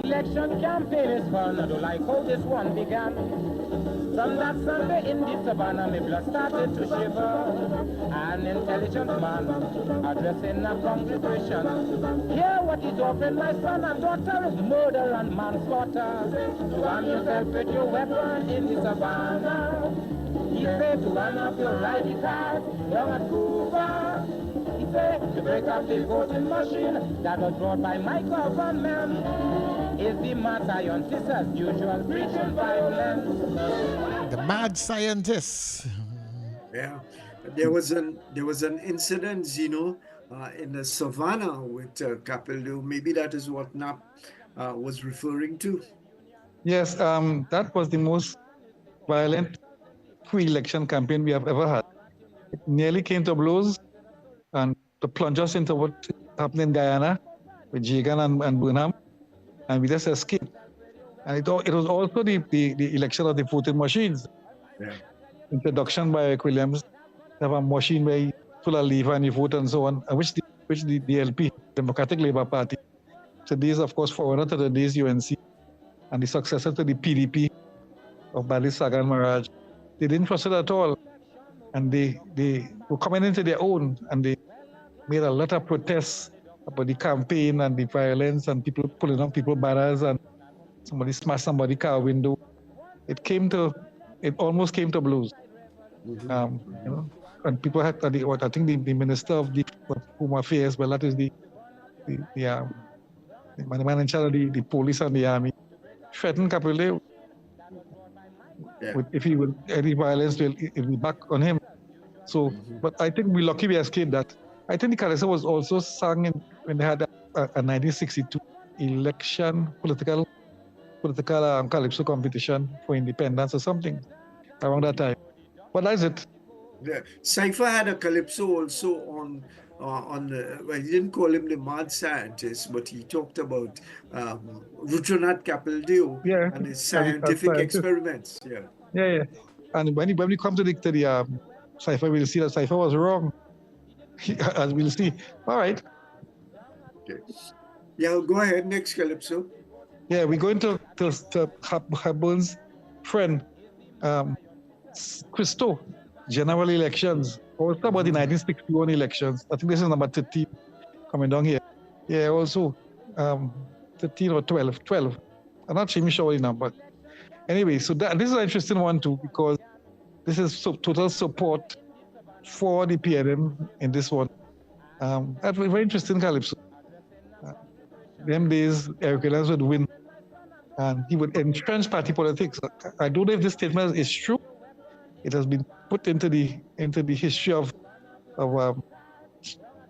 Election campaign is fun, I don't like how this one began. From that Sunday in the savannah, my blood started to shiver. An intelligent man addressing a congregation. Hear what he's offering, my son and daughter, is murder and manslaughter. To arm yourself with your weapon in the savannah. He said to arm up your radicals down at Cuba. He said to break up the voting machine that was brought by my government. Is the mad scientist as usual preaching violence? The mad scientist. Yeah, there was an incident, Zeno, in the savannah with Capildo. Maybe that is what Nap was referring to. Yes, that was the most violent pre-election campaign we have ever had. It nearly came to blows, and to plunge us into what happened in Guyana with Jigan and Burnham, and we just escaped. And it was also the election of the voting machines. Yeah. Introduction by Eric Williams, have a machine where you pull a lever and you vote and so on, which the DLP, Democratic Labour Party, today's, of course, forerunner to today's UNC, and the successor to the PDP of Bali Sagan Maraj, they didn't trust it at all. and they were coming into their own, and they made a lot of protests about the campaign and the violence and people pulling on people banners and somebody smashed somebody's car window. It almost came to blows. And people had, I think the Minister of the Home Affairs, well, that is the man in charge of the police and the army, threatened Caprile. If he will, any violence will be back on him. So, but I think we're lucky we escaped that. I think the Calypso was also sung when they had a 1962 election political Calypso competition for independence or something around that time. But that's it. Yeah. Cypher had a Calypso also on well, he didn't call him the mad scientist, but he talked about Ruchonat Capildeo and his scientific experiments. Yeah. And when we come to the Cypher, we'll see that Cypher was wrong. As we'll see. All right. Okay. Yeah, go ahead. Next Calypso. Yeah, we're going to Haburn's friend, Christo, general elections. Also about the 1961 elections. I think this is number 13 coming down here. Yeah, also 13 or 12. I'm not sure the number. Anyway, so this is an interesting one too, because this is total support for the PNM in this one. That's a very interesting Calypso. Them days, Eric Williams would win, and he would entrench party politics. I don't know if this statement is true. It has been put into the history of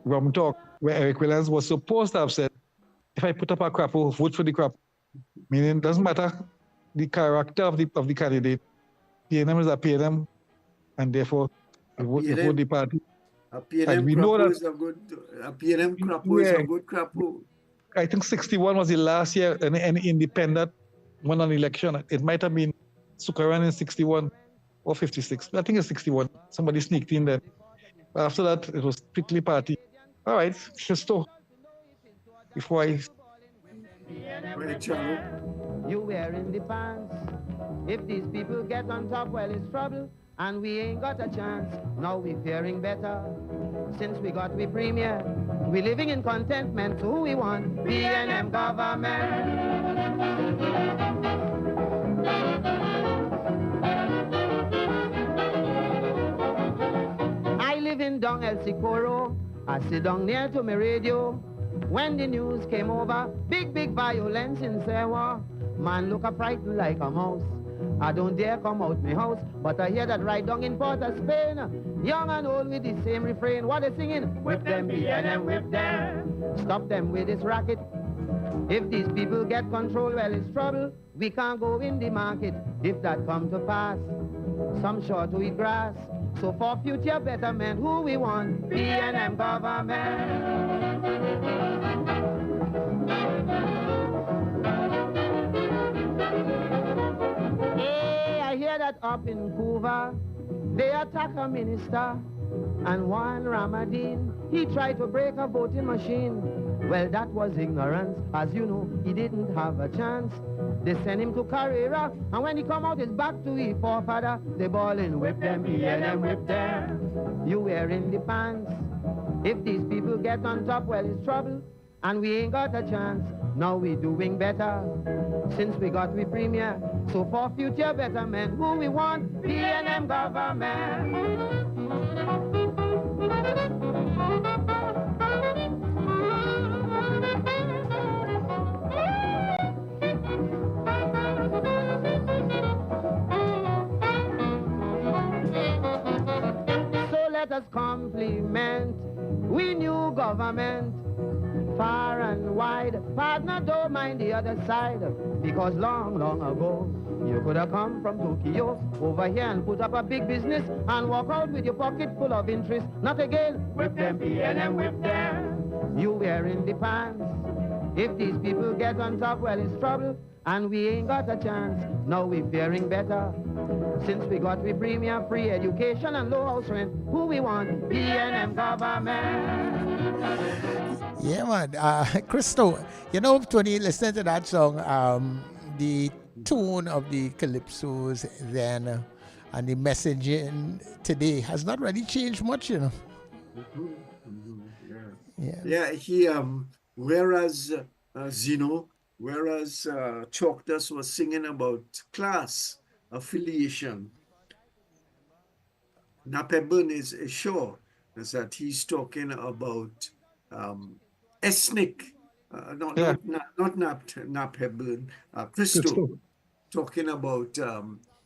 Rum Talk, where Eric Williams was supposed to have said, if I put up a crapo, vote for the crap. Meaning, it doesn't matter the character of the candidate. PNM is a PNM, and therefore, you vote the party. A PNM crapo is a good. A PNM crapo is a good crapo. I think 61 was the last year any independent won an election. It might have been Sukaran in 61 or 56. I think it's 61. Somebody sneaked in there. After that, it was strictly party. All right, Christo. Before I... You wearing the pants. If these people get on top, well, it's trouble. And we ain't got a chance. Now we faring better. Since we got we premier, we living in contentment. So who we want? PNM government. I live in Dong El Sicoro. I sit down near to my radio. When the news came over, big violence in Sewa. Man look a frightened like a mouse. I don't dare come out my house, but I hear that right down in Port of Spain, young and old with the same refrain. What they singing? Whip them, PNM, whip them. Stop them with this racket. If these people get control, well, it's trouble. We can't go in the market if that come to pass. Some sure to eat grass. So for future betterment, who we want? PNM government. I hear that up in Cuba, they attack a minister, and one Ramadan, he tried to break a voting machine. Well, that was ignorance. As you know, he didn't have a chance. They sent him to Carrera, and when he come out his back to his forefather, they ballin', whip them, PNM, whip them. You wearing the pants. If these people get on top, well, it's trouble, and we ain't got a chance. Now we doing better, since we got we premier. So for future betterment, who we want? PNM government. So let us compliment we new government. Far and wide, partner, don't mind the other side, because long ago, you could have come from Tokyo over here and put up a big business and walk out with your pocket full of interest. Not again, whip them, PNM, whip them. You wearing the pants. If these people get on top, well, it's trouble, and we ain't got a chance. Now we faring better, since we got we premier, free education and low house rent. Who we want? PNM government. Yeah, man. Christo, you know, when you listen to that song, the tune of the calypsos then And the messaging today has not really changed much, you know. He whereas Zeno, whereas Chalkdust was singing about class affiliation, Napebun is sure is that he's talking about ethnic, not Napebun, Christo, talking about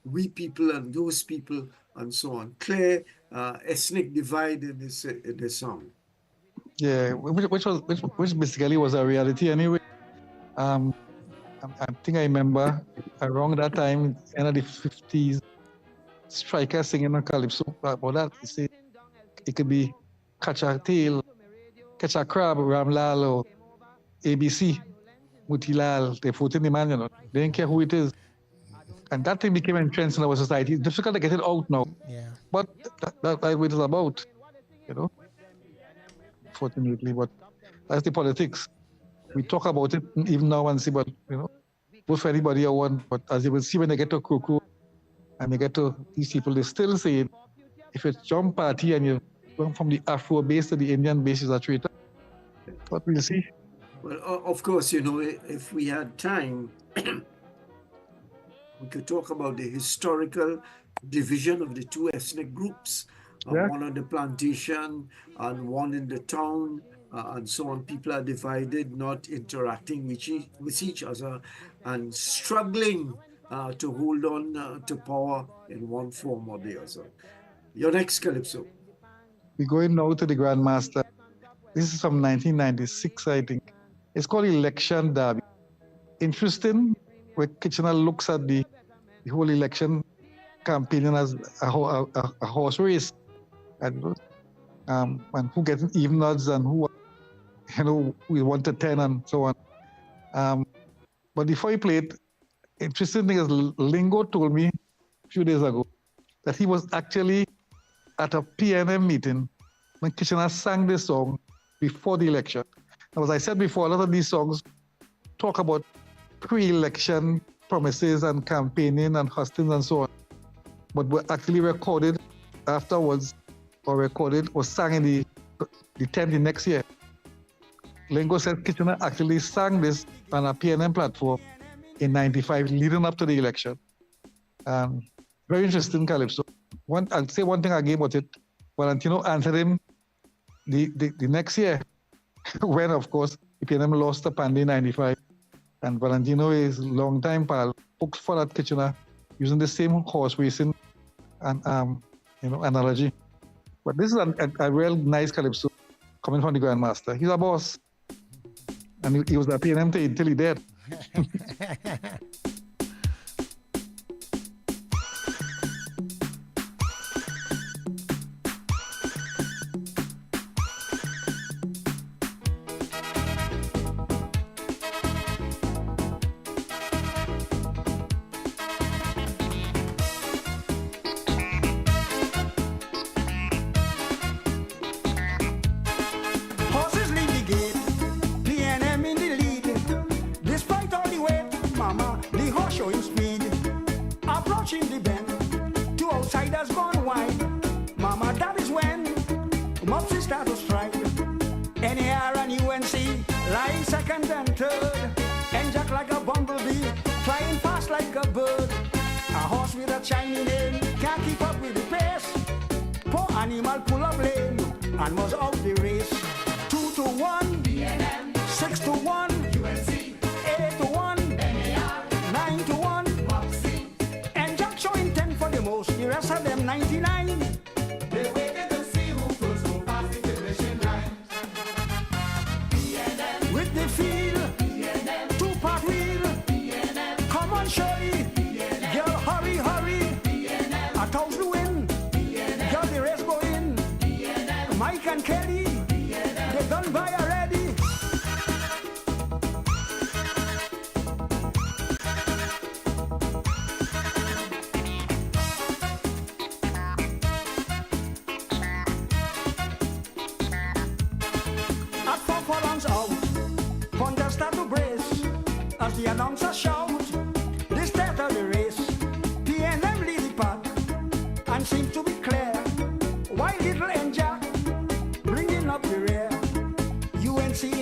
we people and those people and so on. Clear ethnic divide in this song. Yeah, which basically was a reality anyway. I think I remember around that time, end of the 50s, Striker singing a calypso about that. He said it could be Catch a Tail, Catch a Crab, Ramlal, or ABC, Mutilal, they put in the man, you know. They didn't care who it is. And that thing became entrenched in our society. It's difficult to get it out now. Yeah. But that's what it is about, you know. Fortunately, but that's the politics. We talk about it even now and see, but you know, both for anybody or one. But as you will see when they get to Kuku and they get to these people, they still say it. If it's John Party and you're going from the Afro base to the Indian base, is a traitor. But we'll see. Well, of course, you know, if we had time, we could talk about the historical division of the two ethnic groups. One on the plantation and one in the town, and so on. People are divided, not interacting with each other, and struggling to hold on to power in one form or the other. Your next Calypso. We're going now to the Grandmaster. This is from 1996, I think. It's called Election Derby. Interesting, where Kitchener looks at the whole election campaigning as a horse race. And who gets even odds and who, you know, we 1 to 10 and so on. But before he played, interesting thing is Lingo told me a few days ago that he was actually at a PNM meeting when Kitchener sang this song before the election. And as I said before, a lot of these songs talk about pre-election promises and campaigning and hustings and so on, but were actually recorded afterwards, or recorded or sang in the 10th the next year. Lingo said Kitchener actually sang this on a PNM platform in 95, leading up to the election. Very interesting calypso. I'll say one thing again about it. Valentino answered him the next year, when, of course, the PNM lost the Pandy 95. And Valentino is a long-time pal, booked for that Kitchener, using the same horse racing and analogy. But this is a real nice calypso coming from the Grandmaster. He's a boss. And he was at PNM until he died.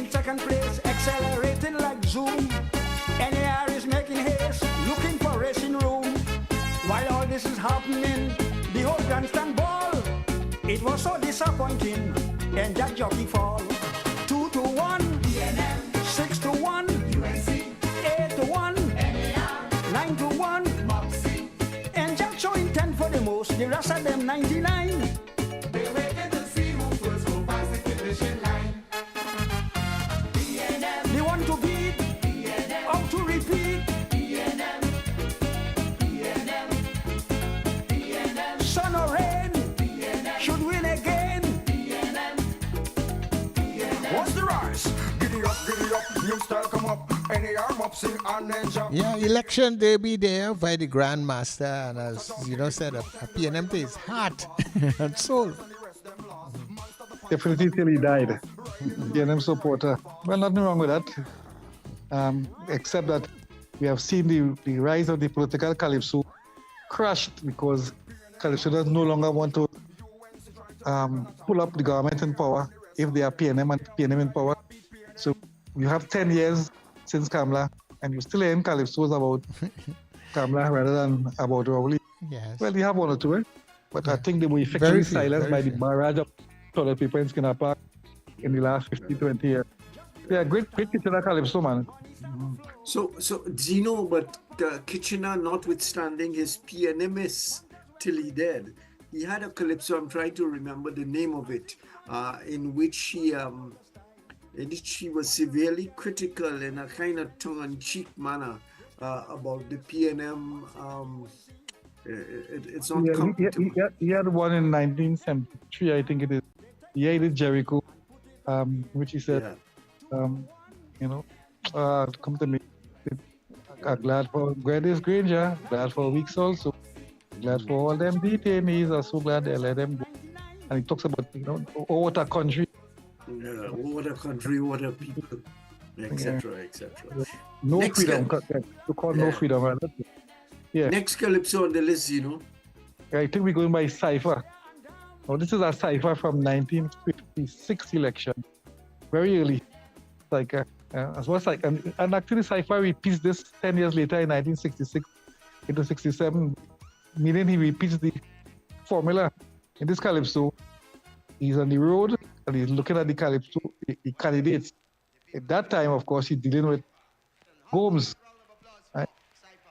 in second place, accelerating like zoom. NAR is making haste, looking for racing room. While all this is happening, the whole grandstand ball, it was so disappointing, and that jockey fall. 2 to 1, PNM. 6 to 1, UNC. 8 to 1, NAR. 9 to 1, Moxie. And Jack showing 10 for the most, the rest of them 99. They waited to see who first go past the finishing line. PNM. They want to beat, PNM. how to repeat. PNM. PNM. PNM. Sun or rain, PNM. should win again. PNM. PNM. What's the rush? Giddy up, new style come up. NAR Mopsy and Ninja. Yeah, election day be there by the Grandmaster, and as you know, said a PNM to his heart and soul. Definitely till he died. PNM supporter. Well, nothing wrong with that. Except that we have seen the rise of the political calypso crushed because calypso does no longer want to pull up the government in power if they are PNM and PNM in power. So you have 10 years since Kamla, and you still hearing calypsos about Kamla rather than about Rowley. Yes. Well, you have one or two, but I think they were effectively Very few, silenced by very the few. barrage of toilet people in Skinner Park in the last 50, 20 years. Yeah, great Kitchener calypso, man. So Zeno, but Kitchener, notwithstanding his PNMS till he dead, he had a calypso. I'm trying to remember the name of it, in which she was severely critical in a kind of tongue-in-cheek manner about the PNM. It's not coming to me. He had one in 1973, I think it is. Yeah, he did Jericho, which he said, come to me. I'm glad for Gladys Granger, glad for weeks also, glad for all them detainees. I'm so glad they let them go. And he talks about, oh, what a country. Yeah, what a country, what a people, etc., etc. No Next freedom. To call no freedom. Right? Yeah. Next calypso on the list, I think we're going by cipher. Now, this is a cipher from 1956 election, very early. And actually, cipher repeats this 10 years later in 1966 into 67, meaning he repeats the formula. In this calypso, he's on the road and he's looking at the calypso, the candidates. At that time, of course, he's dealing with Holmes, right?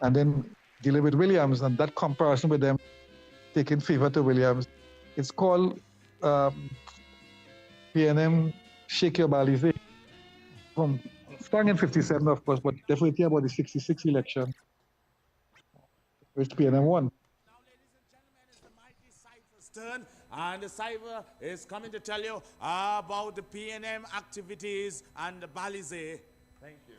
And then dealing with Williams, and that comparison with them taking favor to Williams. It's called PNM Shake Your Balize. Starting in 57, of course, but definitely about the 66 election, which PNM won. Turn, and the Cyber is coming to tell you about the PNM activities and the Balize. Thank you.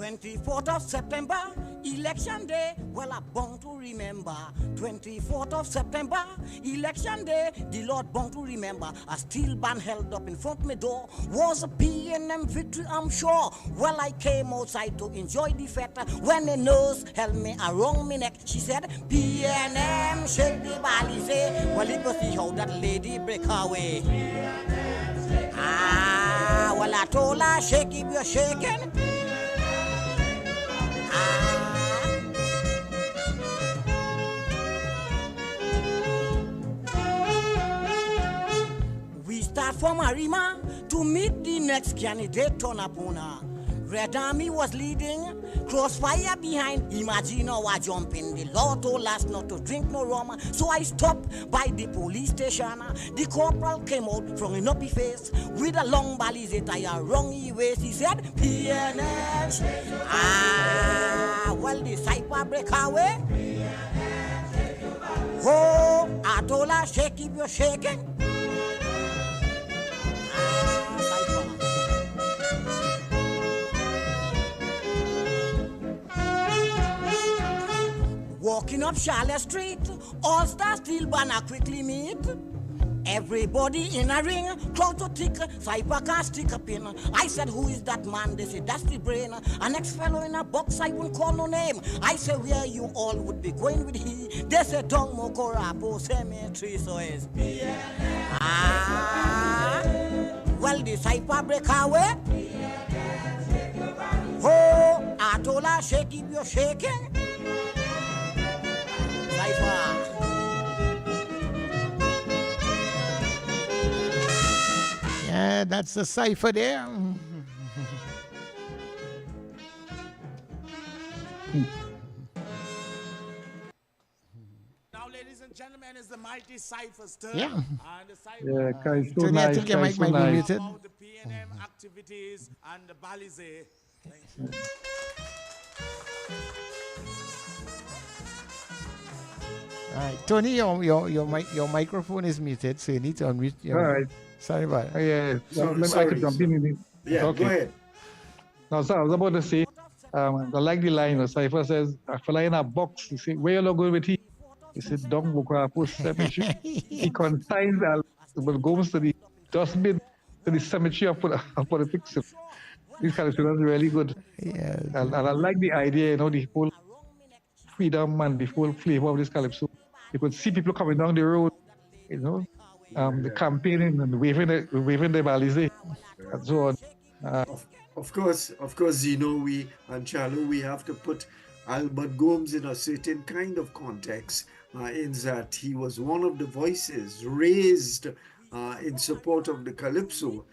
24th of September, election day, well, I'm bound to remember. 24th of September, election day, the Lord bound to remember. A steel band held up in front of my door was a PNM victory, I'm sure. Well, I came outside to enjoy the fete when a nurse held me around my neck. She said, PNM, shake the Balize. Well, it was see how that lady break her way. Well, I told her, shake if you're shaking. We start from Arima to meet the next candidate, Tonapuna. Red Army was leading, crossfire behind. Imagine how I jump in the lotto last not to drink no rum. So I stopped by the police station. The corporal came out from an uppy face with a long balize tire wrong waist. He said, PNM. Well, the cipher break away. Oh, I told her, shake if you're shaking. Walking up Charlotte Street, All-Star Steel Banner quickly meet. Everybody in a ring, crowd to tick, Cypher can't stick a pin. I said, who is that man? They said, that's the brain. A next fellow in a box, I won't call no name. I said, where you all would be going with he? They said, Dong Mokorapo Cemetery, so it's well, the Cypher break away. Oh, Atola, shake if you're shaking. Cypher. Yeah, that's the cipher there. Now, ladies and gentlemen, is the mighty Cypher's turn. Yeah. And the Cypher Yeah, guys, so Tony, I nice, think your guys, mic so might be nice. muted. about the PNM activities and the Balize. All right, Tony, your microphone is muted, so you need to unmute your All right. Sorry about it. Yeah, I Sorry, could jump in. Yeah, Okay. go ahead. Now, sir, I was about to say, I like the line. Cypher says, I feel like in a box. He said, where you not going with he? He said, Dong Bukrapo Cemetery. He consigns Albert Gomes to the dustbin, to the cemetery of the pixel. This kind of stuff is really good. Yeah. And I like the idea, the whole freedom and the whole flavor of this calypso. You could see people coming down the road, the campaigning and waving the Balize and so on. Of course, Zeno, we and Charlo, we have to put Albert Gomes in a certain kind of context, in that he was one of the voices raised in support of the calypso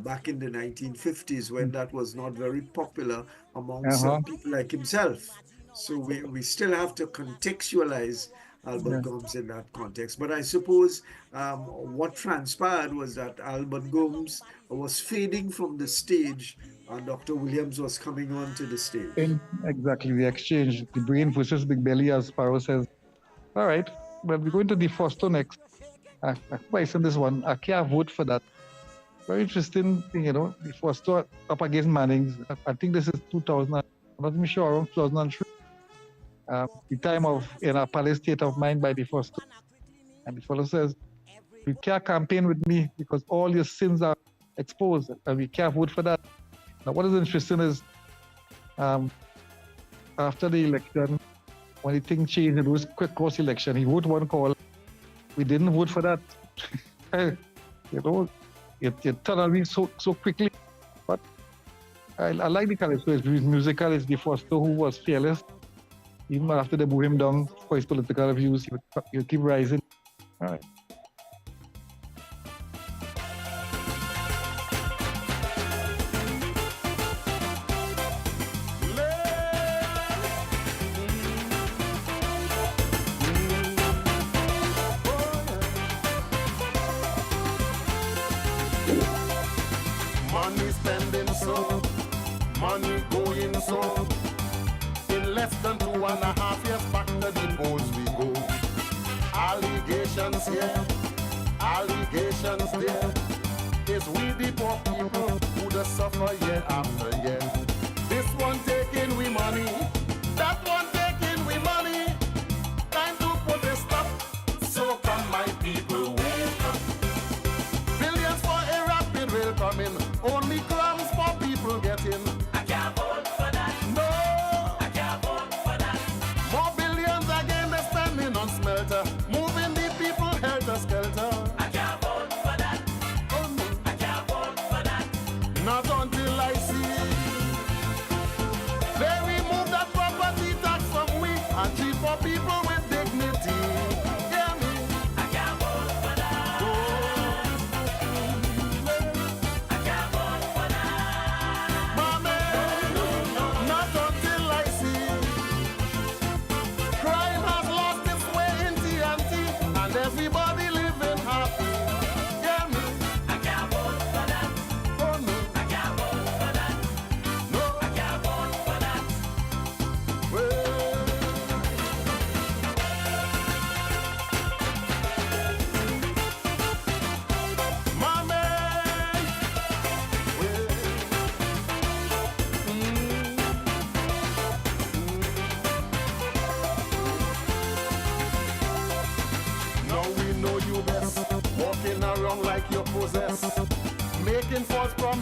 back in the 1950s, when that was not very popular among some people like himself. So we still have to contextualize Albert Gomes in that context. But I suppose what transpired was that Albert Gomes was fading from the stage and Dr. Williams was coming on to the stage. Exactly, the exchange, the brain versus big belly, as Sparrow says. All right, well, we're going to the Foster next. I said this one, I can't vote for that. Very interesting thing, the Foster up against Mannings. I think this is 2000, I'm not even sure, around 2003. The time of in a palace state of mind by the Foster. And the fellow says, you can't campaign with me because all your sins are exposed and we can't vote for that. Now, what is interesting is after the election, when the thing changed, it was quick cross election. He voted one call. We didn't vote for that. It turned on me so quickly. But I like the calypso. It's musical. It's the Foster who was fearless. Even after they blew him down for his political views, he would keep rising. All right. Money spending so, money going so. In less than 2.5 years back to the polls we go. Allegations here, allegations there. It's we the poor people who just suffer year after year. This one taking we money, that one taking we money. Time to put a stop, so come my people wake up. Billions for a rapid rail coming, only crumbs for people getting. I can't vote for that. No, I can't vote for that. More billions again they're spending on smelter, moving the people helter skelter. I can't vote for that. Oh no, I can't vote for that. Not until I see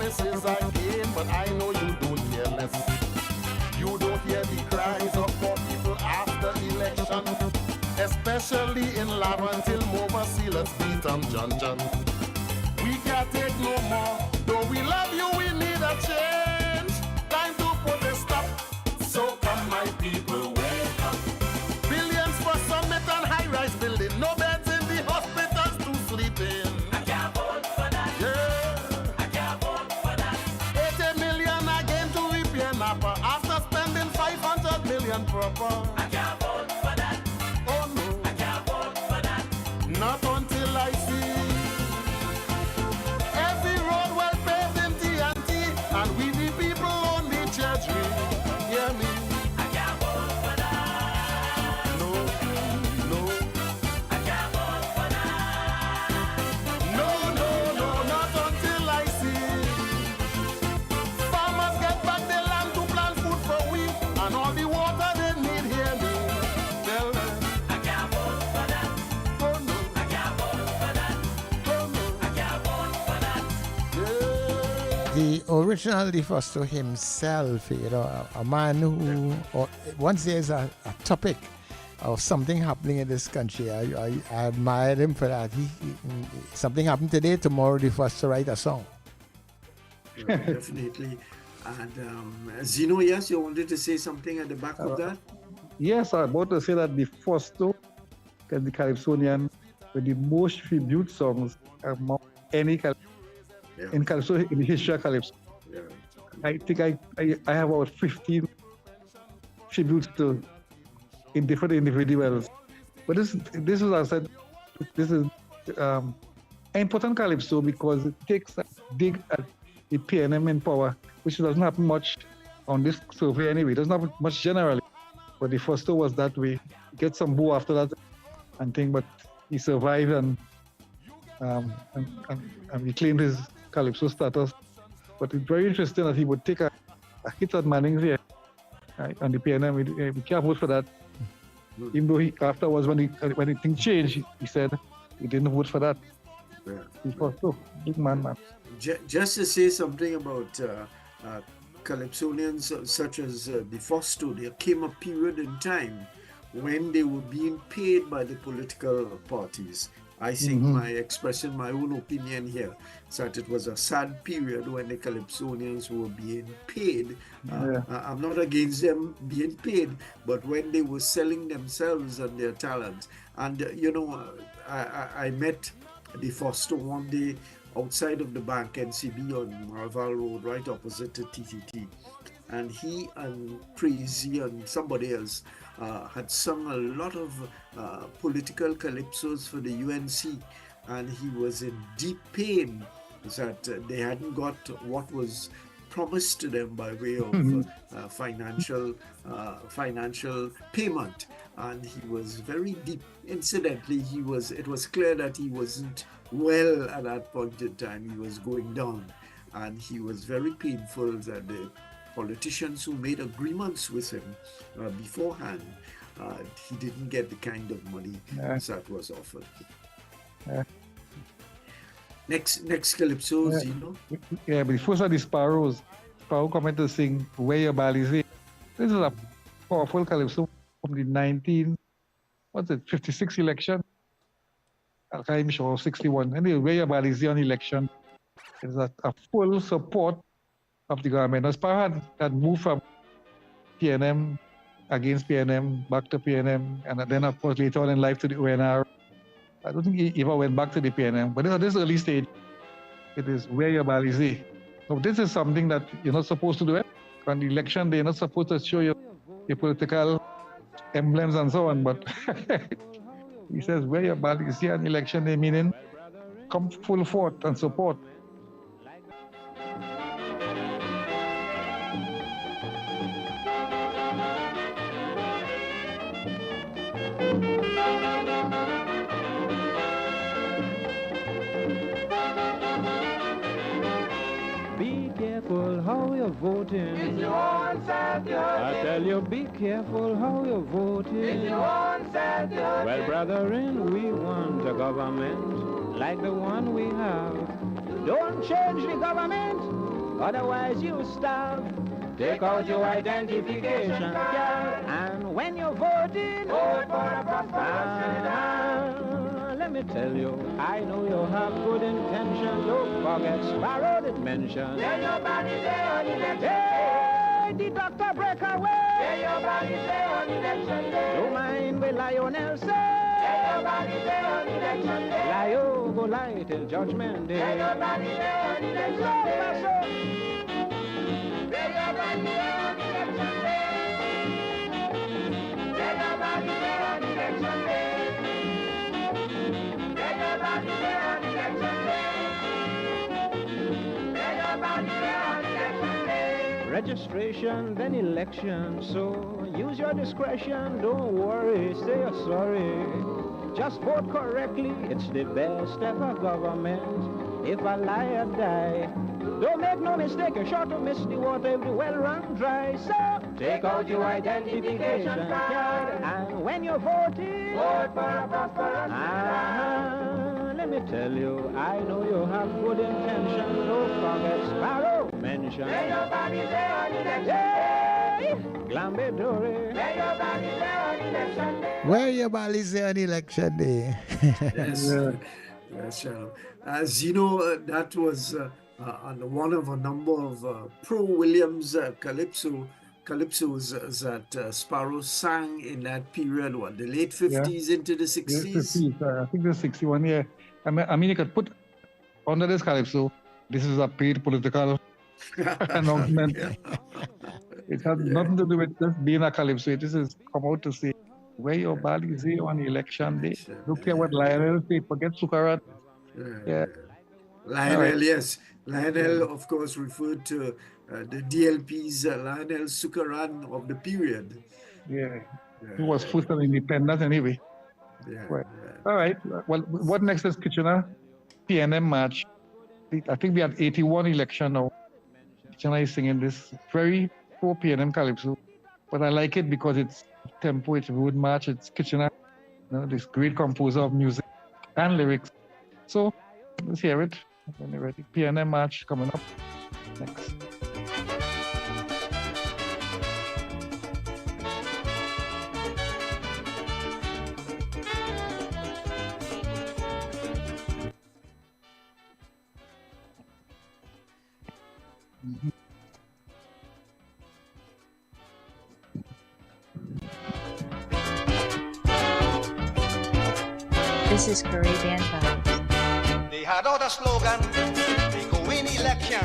promises again, but I know you don't hear less. You don't hear the cries of poor people after election, especially in Laventille, Moverseal, let's beat 'em, John. We can't take no more. Though we love you, we need a change. Time to put a stop. So come, my people, wake up. Billions for summit and high-rise building. No beds in the hospitals to sleep in. I can't vote for that. Yeah. I can't vote for that. 80 million again to repair Napa after spending 500 million proper. I can't vote for that. Oh no. I can't vote for that. Not until I see every road well paved in TNT, and we the people on the treasury. Hear me? I can't vote for that. No, no. I can't vote for that. No, no, no, not until I see farmers get back their land to plant food for we, and all the water they need. Hear me? Tell them. I can't vote for that. Oh no. I can't vote for that. Oh no. I can't vote for that. The original DeFosto himself, you know, a man who, or once there's a topic of something happening in this country, I admired him for that. Something happened today, tomorrow DeFosto write a song. Definitely. And Zeno, yes, you wanted to say something at the back of that? Yes, I'm about to say that the first two, the Calypsonian, were the most tribute songs among any in Calypso, in the history of Calypso. Yeah. I think I have about 15 tributes to in different individuals. But this is, as I said, this is important Calypso because it takes a dig at the PNM in power, which doesn't happen much on this survey anyway. It doesn't happen much generally. But the first two was that way. Get some boo after that and thing, but he survived and he claimed his Calypso status. But it's very interesting that he would take a hit at Manning's here on the PNM. We can't vote for that. Even though he afterwards, when the thing changed, he said he didn't vote for that. Yeah. He first two, big man. Just to say something about Calypsonians such as DeFosto, there came a period in time when they were being paid by the political parties. I think my expression, my own opinion here, is that it was a sad period when the Calypsonians were being paid. I'm not against them being paid, but when they were selling themselves and their talents. And, you know, I met DeFosto one day outside of the bank NCB on Marval Road, right opposite to TTT. And he and Crazy and somebody else had sung a lot of political calypsos for the UNC, and he was in deep pain that they hadn't got what was promised to them by way of financial payment, and he was very deep. Incidentally, it was clear that he wasn't well at that point in time. He was going down, and he was very painful that the politicians who made agreements with him beforehand, he didn't get the kind of money that was offered. Next Calypso, Zeno. Yeah, but first are the Sparrows. Sparrow come to sing Where Your Balize. This is a powerful Calypso from the 56 election. I'm sure 61. Anyway, Where Your Balize on election is a full support of the government. Now, Sparrow had moved from PNM against PNM, back to PNM, and then of course later on in life to the ONR. I don't think he ever went back to the PNM, but at this early stage, it is Where Your Balize. So this is something that you're not supposed to do. On the election day, you're not supposed to show your political emblems and so on, but he says Where Your Balize on election day, meaning come full forth and support. Be careful how you're voting. I tell you, be careful how you're voting. Well, brethren, we want a government like the one we have. Don't change the government. otherwise you starve. Take out your identification card, and when you're voting, vote for a prosperous. Let me tell you, I know you have good intention. Don't forget Sparrow did mention. Let your body say on election day. Hey, the doctor break away. Let your body say on election day. Don't mind with Lionel say. Let your body say on election day. Lie, oh, go lie till judgment day. Let your body say on election day. Let your body say on election day. Let your body say on election day. Let your body say on election day. Let your body say on election day. Registration, then election, so use your discretion. Don't worry, say you're sorry. Just vote correctly, it's the best ever government. If I lie, I die. Don't make no mistake, you're sure to miss the water if the well run dry. So take out your identification card, and when you're voting, vote for a prosperous. Let me tell you, I know you have good intention. Don't forget Sparrow mention. Let your body say on election day. Glambedore. Let your body say on election day. Where your body say on election day? Yes, yes, Shalom. As you know, that was one of a number of pro-Williams calypsos that Sparrow sang in that period, the late 50s into the 60s? Yes, 50s, I think the 61 year. I mean, you could put under this calypso, this is a paid political announcement. It has nothing to do with just being a calypso. This is come out to say, where your body say on election day. Look care what Lionel say, forget Sukarat. Yeah. Lionel, right. Yes. Lionel, of course, referred to the DLP's Lionel Sukaran of the period. Yeah. He was first and independent anyway. Yeah. Right. All right. Well, what next is Kitchener? PNM March. I think we had 81 election now. Kitchener is singing this very pro PNM calypso. But I like it because it's tempo, it's road march, it's Kitchener. You know, this great composer of music and lyrics. So let's hear it when you're ready. PNM March coming up next. This is Caribbean Vibes. They had out a slogan, they go in election.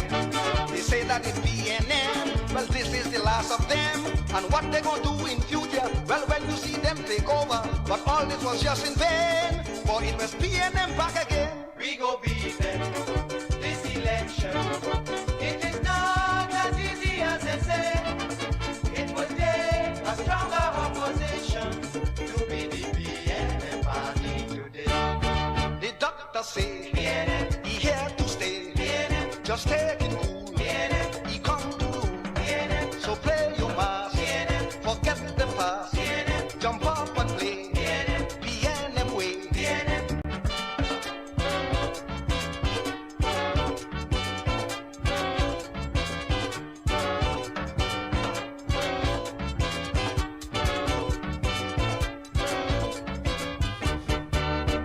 They say that it's PNM, well this is the last of them. And what they gonna do in future, well when you see them take over. But all this was just in vain, for it was PNM back again. We go beat them this election. It is not as easy as they say. It will take a stronger opposition to be the PNM party today. The doctor say PNM, he here to stay. PNM, just take it cool. PNM, he come to rule. PNM, so play your mass. PNM, forget the past. PNM, jump up and play. PNM, PNM way. PNM.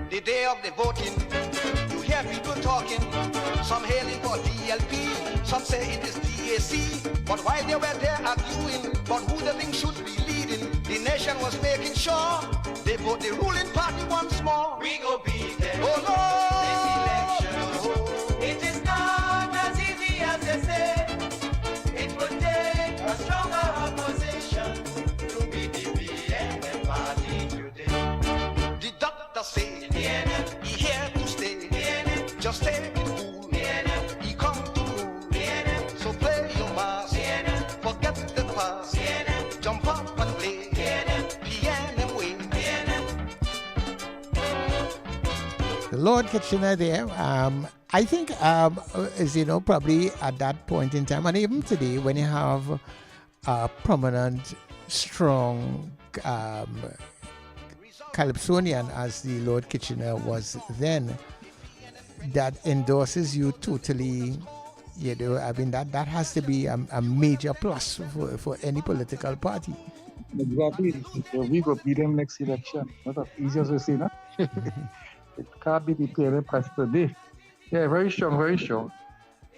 The day of the voting, you hear people talking, some hailing for DLP, some say it is DAC, but while they were there arguing about who they think should be leading, the nation was making sure they vote the ruling party once more. We go beat them oh Lord. this election. It is not as easy as they say. It will take a stronger opposition to be the PNM party today. The doctor say PNM, he here to stay. PNM, just take it cool. PNM, he come to rule. PNM, so play your mass. PNM, forget the past. PNM, jump up and play. PNM way. The Lord Kitchener there, I think, is, probably at that point in time, and even today, when you have a prominent, strong Calypsonian, as the Lord Kitchener was then, that endorses you totally, You know, I mean, that has to be a major plus for any political party. Exactly. We go beat them next election. Not as easy as we say, no? It can't be the PNM party today. Yeah, very strong, very strong.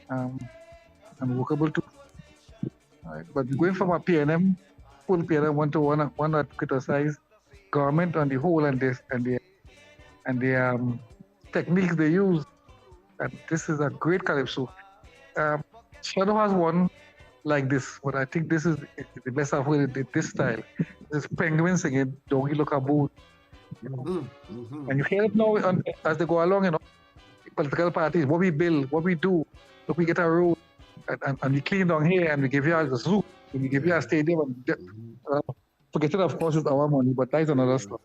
And workable too. Right. But going from a PNM, full PNM one that criticize government on the whole and the techniques they use. And this is a great calypso. Shadow has one like this, but I think this is the best I've heard it this style. This penguin singing Doggy Look About. You know? And you hear it now as they go along, you know, political parties, what we build, what we do. Look, we get a road and we clean down here and we give you a zoo, and we give you a stadium. And, forget it, of course, it's our money, but that's another stuff.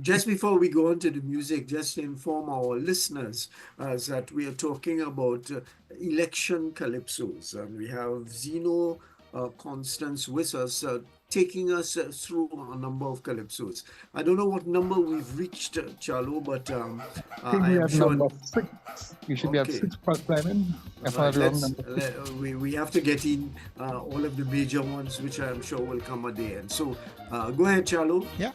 Just before we go on to the music, just to inform our listeners that we are talking about election calypsos. And we have Zeno Constance with us, taking us through a number of calypsos. I don't know what number we've reached, Chalo, but I think we are sure number 6. We should be at 6 plus planning. We have to get in all of the major ones, which I'm sure will come a day. And so, go ahead, Chalo. Yeah.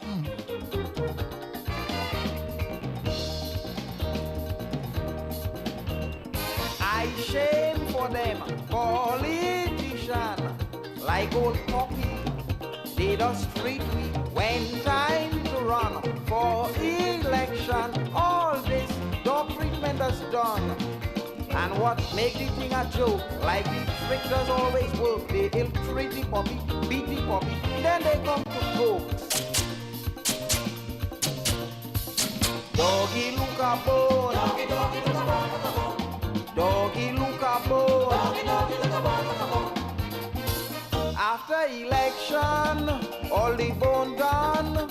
I shame for them, politician, like old Poppy. They just treat me when time to run for election. All this dog treatment is done. And what make the thing a joke, like the trick does always work. They ill-treat the puppy, beat the puppy, then they come to coke. Doggy look a bone, doggy, doggy look a bone, doggy look a bone, doggy, doggy look a bone. After election, all the bone done.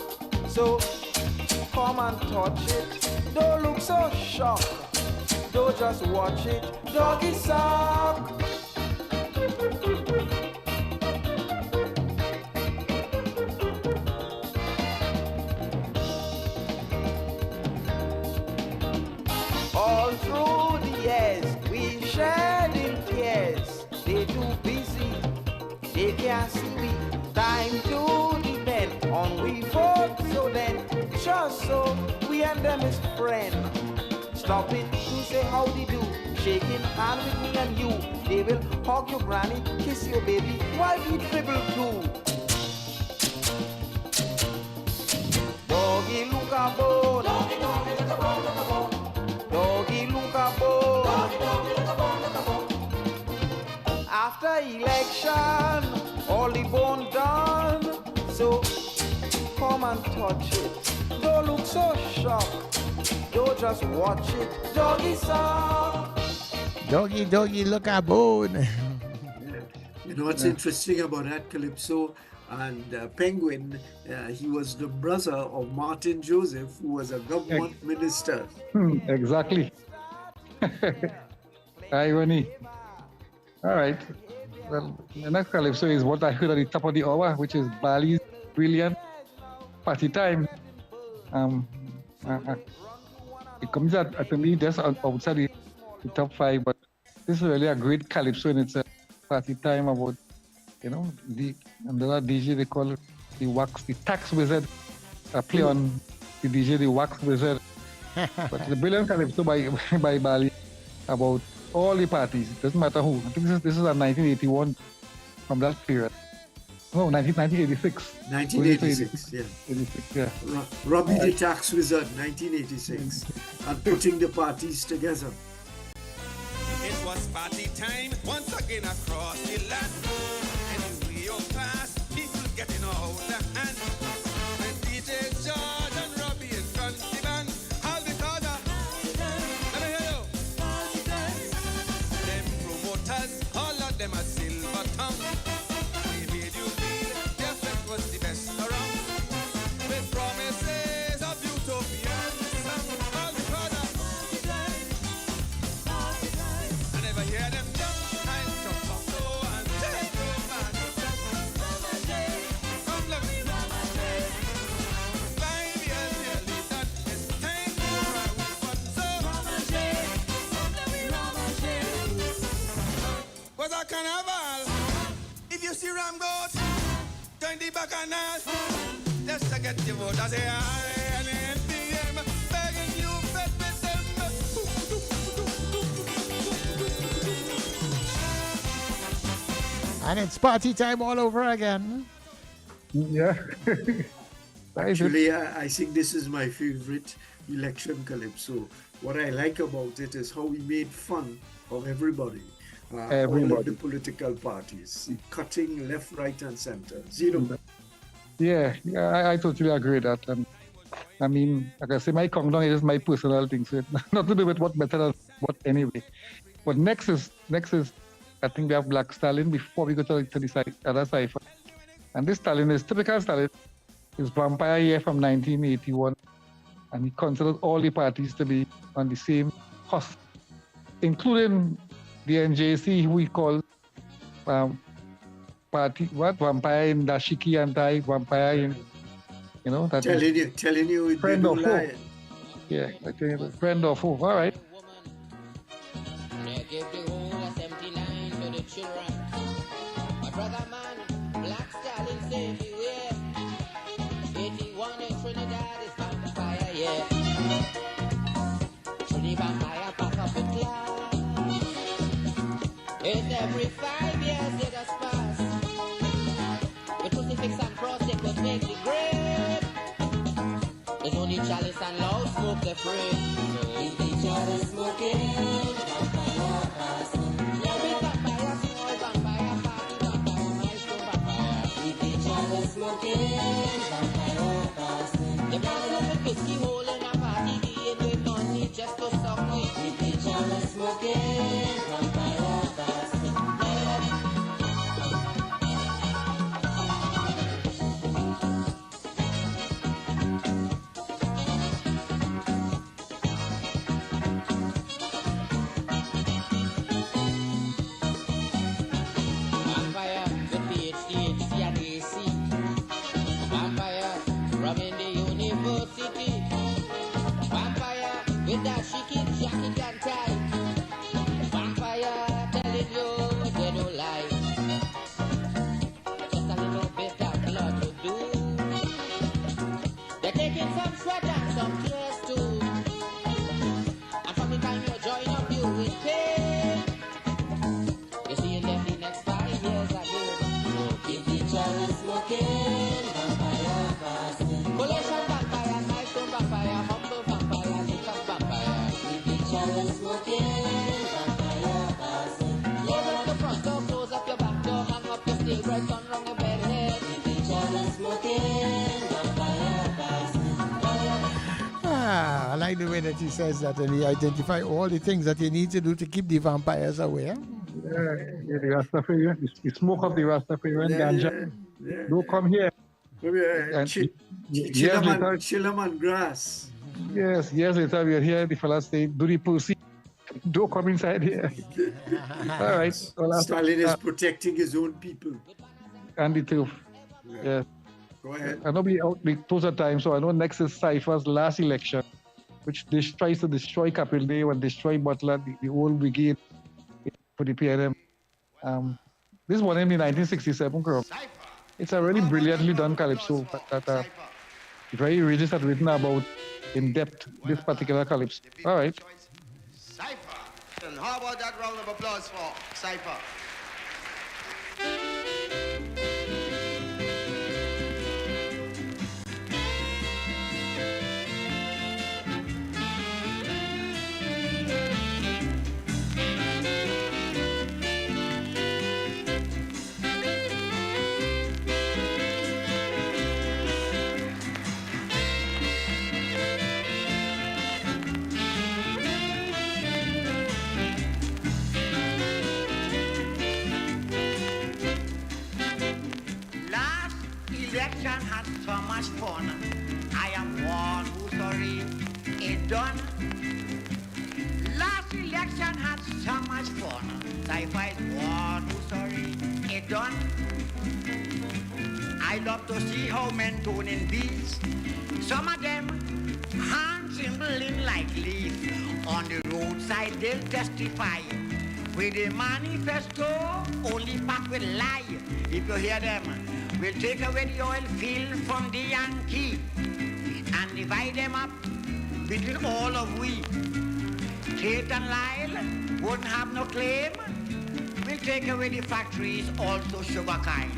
So come and touch it. Don't look so shocked. Don't just watch it. Doggy suck. All through the years, we shared in tears. They too busy. They can't see we. Time to depend on we vote. So then, just so we and them is friend. Stop it to say howdy do. Shaking hand with me and you. They will hug your granny, kiss your baby while we dribble too. Doggy look a bone. Doggy, doggy look a bone, look a bone. Doggy look a bone. Doggy, doggy look a bone, look a bone. After election, all the bone done. So come and touch it. Don't look so shocked. Don't just watch it. Doggy song. Doggy, doggy, look a bone. You know what's interesting about that calypso and Penguin? He was the brother of Martin Joseph, who was a government minister. Exactly. Irony. All right. Well, the next calypso is what I heard at the top of the hour, which is Bali's Brilliant Party Time. It comes at to me just outside the top 5, but this is really a great calypso, and it's a party time about, you know, another DJ they call it the tax wizard. Play on the DJ, the wax wizard. But the brilliant calypso by Bali about all the parties. It doesn't matter who. I think this is a 1981 from that period. No, 1986. 1986, yeah. 86, yeah. Robbie the Tax Wizard, 1986. And putting the parties together. It was party time once again across the land. Anyway, you pass, people getting out the hand. When DJ George and Robbie in front the band, all because of, let me hear you. Them promoters, all of them are silver tongue. They made you feel their flesh was the best around. With promises of utopian song, all because of, I never hear them jump, I jump up so and take no man. going the bacchanal. Just to get your vote, I say I and NPM. Begging you, bet with them. And it's party time all over again. Yeah. Actually, I think this is my favorite election calypso. What I like about it is how we made fun of everybody. All of the political parties, cutting left, right, and center. Yeah, I totally agree with that. And I mean, like I say, my countdown is my personal thing, so not to do with what better than what anyway. But next is I think we have Black Stallion before we go to the other cipher. And this Stallion is typical Stallion. It's Vampire Year from 1981, and he considers all the parties to be on the same cost, including the NJC, who we call party, Vampire in Dashiki Anti, Vampire in, that telling you friend or foe. lying. Yeah, I tell you, friend or foe. All right. They give the whole 79 to the children. My brother man, Black Stallion save you, yeah. 81 in Trinidad is Vampire, yeah. Trinidad Vampire pack up the class. It's every 5 years it has passed. With crucifix and cross it would make the grave. There's only chalice and loud smoke the free. So if the chalice smoking, vampire passing. Every vampire small, vampire party, vampire maestro, vampire. If the chalice smoking, vampire passing. The man with the whiskey hole in a party, being with money just to suck me. If the chalice smoking, vampire passing. Vampire with PhD, HC and AC. Vampire from in the university. Vampire with that shiki jacket and tie. Vampire telling you they don't lie. Just a little bit of blood to do. They're taking some sweat and some tears too. And from the time you join up, you will pay. You see in them the next 5 years ago. So keep the chalice smoking, vampire passing. Collation vampire, milestone vampire, humble vampire, hiccup vampire. Keep the chalice smoking, vampire passing. Close up the front door, close up your back door, hang up your steel bread, turn round your bed head. Keep the chalice smoking, vampire passing. I like the way that he says that, and he identifies all the things that you need to do to keep the vampires away. Yeah, the Rastafarian, the smoke of the Rastafarian ganja. Don't come here. And Chillaman grass. Yes, years later we are here. The fellas say, "Do the pussy, don't come inside here." All right. Stalin is protecting his own people. And the truth. Yes. Go ahead. I know we close the time, so I know next is Cypher's last election, which tries to destroy Capital Day and destroy Butler, the old brigade for the PNM. This one in the 1967 crop. It's a really brilliantly done calypso that very religious had written about in depth this particular calypso. All right. Cypher. And how about that round of applause for Cypher? Election had so much fun. I am one who's sorry it done. Last election had so much fun. I fight one who's sorry it done. I love to see how men tuning beats. Some of them hands trembling like leaf. On the roadside they'll testify. With a manifesto only packed with lie. If you hear them We'll take away the oil field from the Yankee and divide them up between all of we. Tate and Lyle wouldn't have no claim. We'll take away the factories, also sugarcane.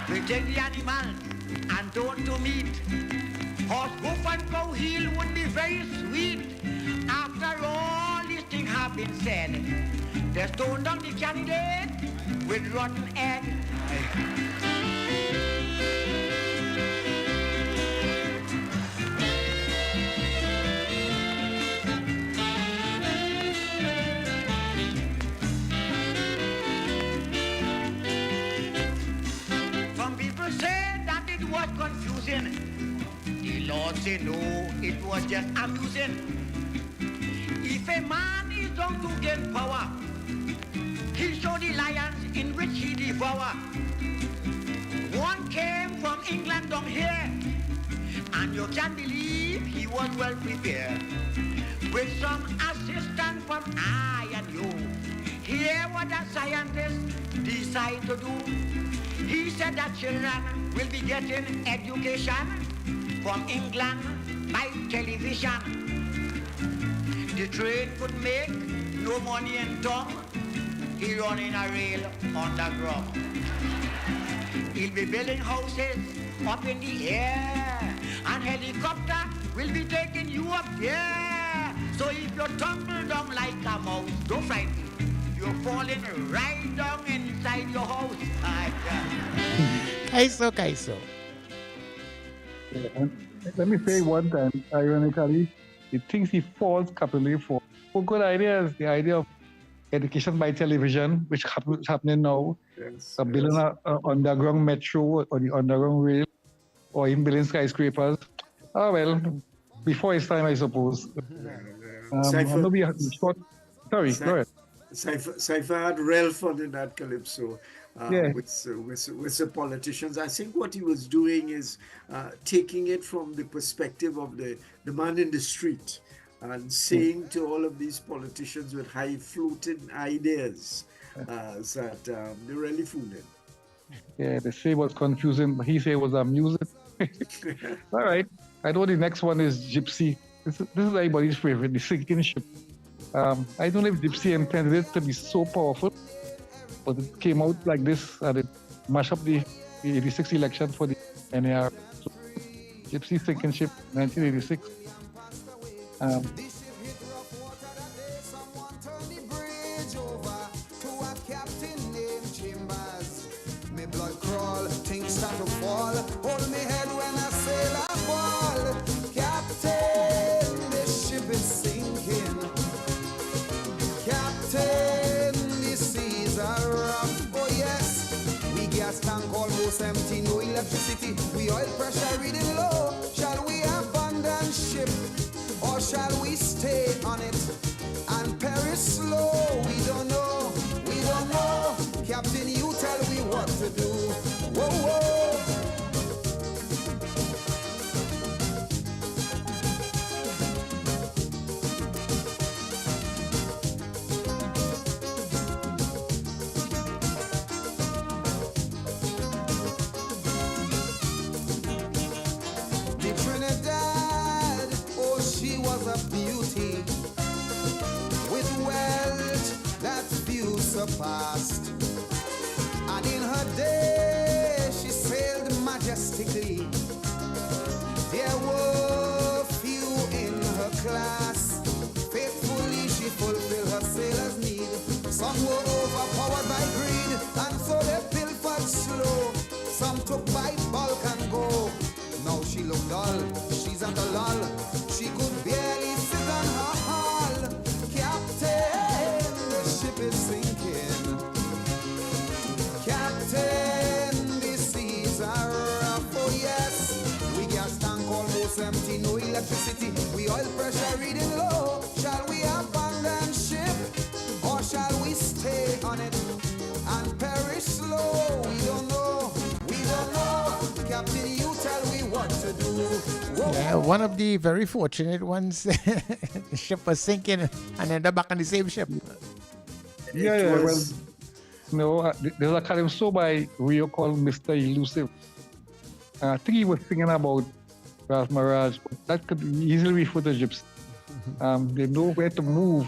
We'll take the animals and turn to meat. Horse, hoof and cow heel would be very sweet. After all these things have been said, they stone down the candidate with rotten egg. Some people say that it was confusing. The Lord said no, it was just amusing. If a man is down to gain power, he show the lions in which he devour. One came from England down here, and you can believe he was well prepared. With some assistance from I and you. Here what the scientists decide to do. He said that children will be getting education from England by television. The train could make no money in town. He running a rail underground. He'll be building houses up in the air, and helicopter will be taking you up there. So if you tumble down like a mouse, don't frighten. You're falling right down inside your house. Kaiso. Yeah. Let me say one time, ironically, the things he falls capitally for. For good ideas, the idea of education by television, which is happening now, building an underground metro or the underground rail, or even building skyscrapers. Oh well, before his time, I suppose. Cypher, go ahead. Cypher had real fun in that calypso Yeah. with the politicians. I think what he was doing is taking it from the perspective of the man in the street and saying to all of these politicians with high-fluted ideas that they're really fooling. Yeah, they say it was confusing, but he said it was amusing. All right. I know the next one is Gypsy. This is everybody's favorite, the sinking ship. I don't know if Gypsy intended it to be so powerful, but it came out like this and it mashed up the 86 election for the NAR. So, Gypsy sinking ship, 1986. Things start to fall. Hold me head when I sail a ball. Captain, the ship is sinking. Captain, the seas are rough. Oh yes, we gas tank almost empty, no electricity. We oil pressure reading low. Shall we abandon ship or shall we stay on it and perish slow? We don't know. We don't know. Captain, you tell me what to do. Whoa, whoa. The Trinidad, oh, she was a beauty with wealth that few surpassed. And in her day, she sailed majestically. There were few in her class. Faithfully, she fulfilled her sailor's need. Some were overpowered by greed, and so they pilfered slow. Some took by bulk and go. Now she looked dull, she's at a lull. She could barely sit on her hull. Captain, the ship is sinking. Captain, the seas are rough, oh yes. We gas tank almost empty, no electricity. We oil pressure reading low. Shall we abandon ship or shall we stay on it and perish slow? We don't know, we don't know. Captain, you tell me what to do. Whoa. Yeah, one of the very fortunate ones. The ship was sinking and ended up back on the same ship. Yeah, well, There's a calypso by Rio called Mr. Elusive. I think he was singing about Ras Mirage, but that could easily refer to Gypsy. They know where to move.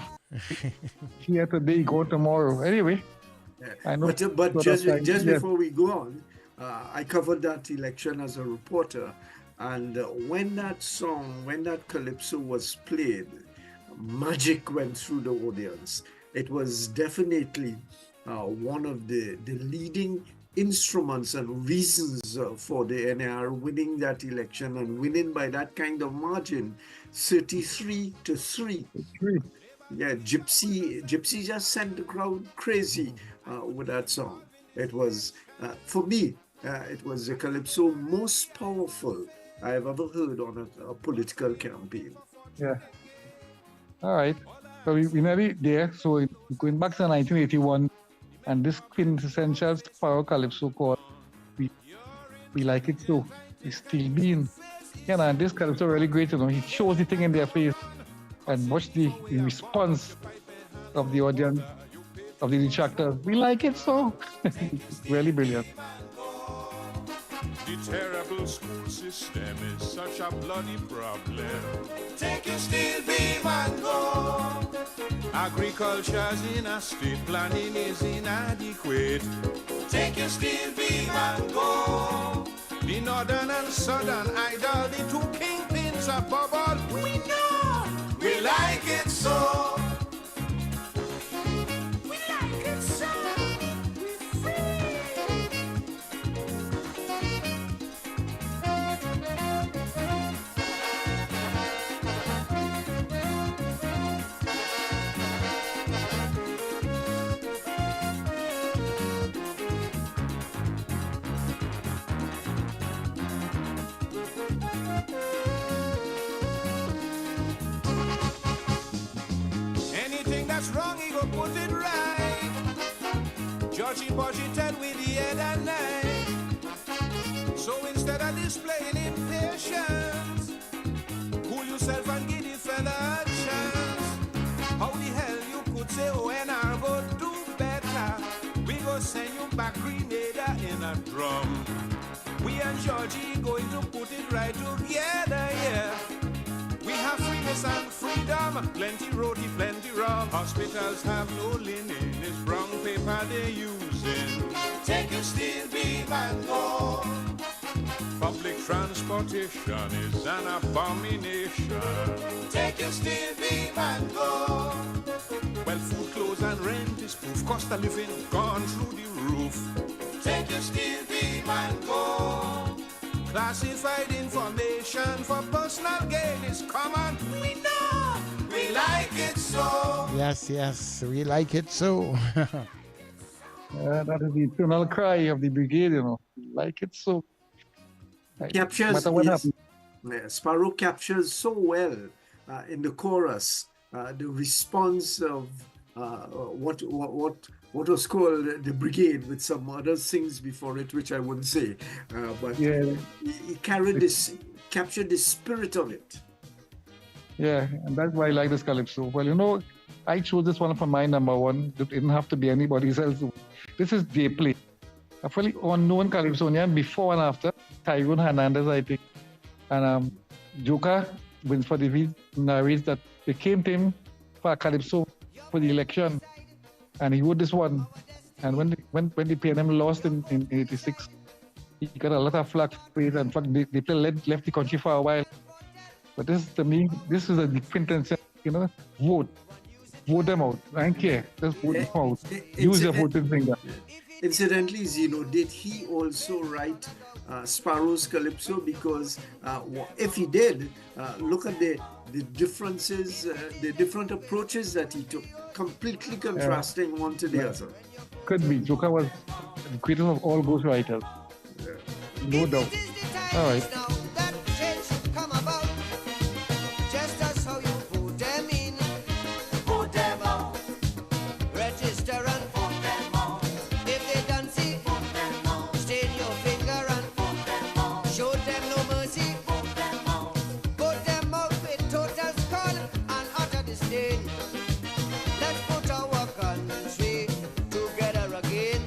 Here today, go tomorrow. Anyway, I know. But just before we go on, I covered that election as a reporter, and when that calypso was played, magic went through the audience. It was definitely one of the leading instruments and reasons for the NAR winning that election and winning by that kind of margin, 33-3. Yeah, Gypsy just sent the crowd crazy with that song. It was, for me, it was the calypso most powerful I've ever heard on a political campaign. Yeah. All right. So we're nearly there. So going back to 1981, and this quintessential Sparrow calypso called We Like It So is still being. And this calypso really great. He shows the thing in their face and watch the response of the audience, of the detractors. We like it so. Really brilliant. The terrible school system is such a bloody problem. Take your steel beam and go. Agriculture's in a state, planning is inadequate. Take your steel beam and go. The northern and southern idol, the two kingpins are bubble. We know, we like it so. We like it so. We're free. That's wrong, he go put it right. Georgie Porgy tell with the head and night. So instead of displaying impatience, cool yourself and give the fella a chance. How the hell you could say, oh, NR go do better? We go send you back Grenada in a drum. We and Georgie going to put it right together, yeah. We have freeness and freedom, plenty roti, plenty rum. Hospitals have no linen, it's brown paper they're using. Take your steel beam and go. Public transportation is an abomination. Take your steel beam and go. Well, food, clothes and rent is proof. Cost of living gone through the roof. Take your steel beam and go. Classified information for personal gain is common. We know, we like it so. Yes, we like it so. That is the eternal cry of the brigade, We like it so. Captures, yes, Sparrow captures so well in the chorus the response of what was called the brigade, with some other things before it, which I wouldn't say, but yeah, he captured the spirit of it. Yeah, and that's why I like this calypso. Well, I chose this one for my number one. It didn't have to be anybody else. This is J Play, a fully unknown calypsonian before and after Tyrone Hernandez, I think. And Joker wins for the narrates that they came to him for a calypso for the election, and he wrote this one. And when the PNM lost in 86, he got a lot of flack for it. In fact, they left the country for a while. But to me, this is a quintessential, vote them out. I don't care. Just vote them out. Use your voting finger. Incidentally, Zeno, did he also write Sparrow's Calypso? Because if he did, look at the differences, the different approaches that he took, completely contrasting one to the other. Could be. Joker was the greatest of all ghostwriters. No doubt. All right. Let's put our country together again.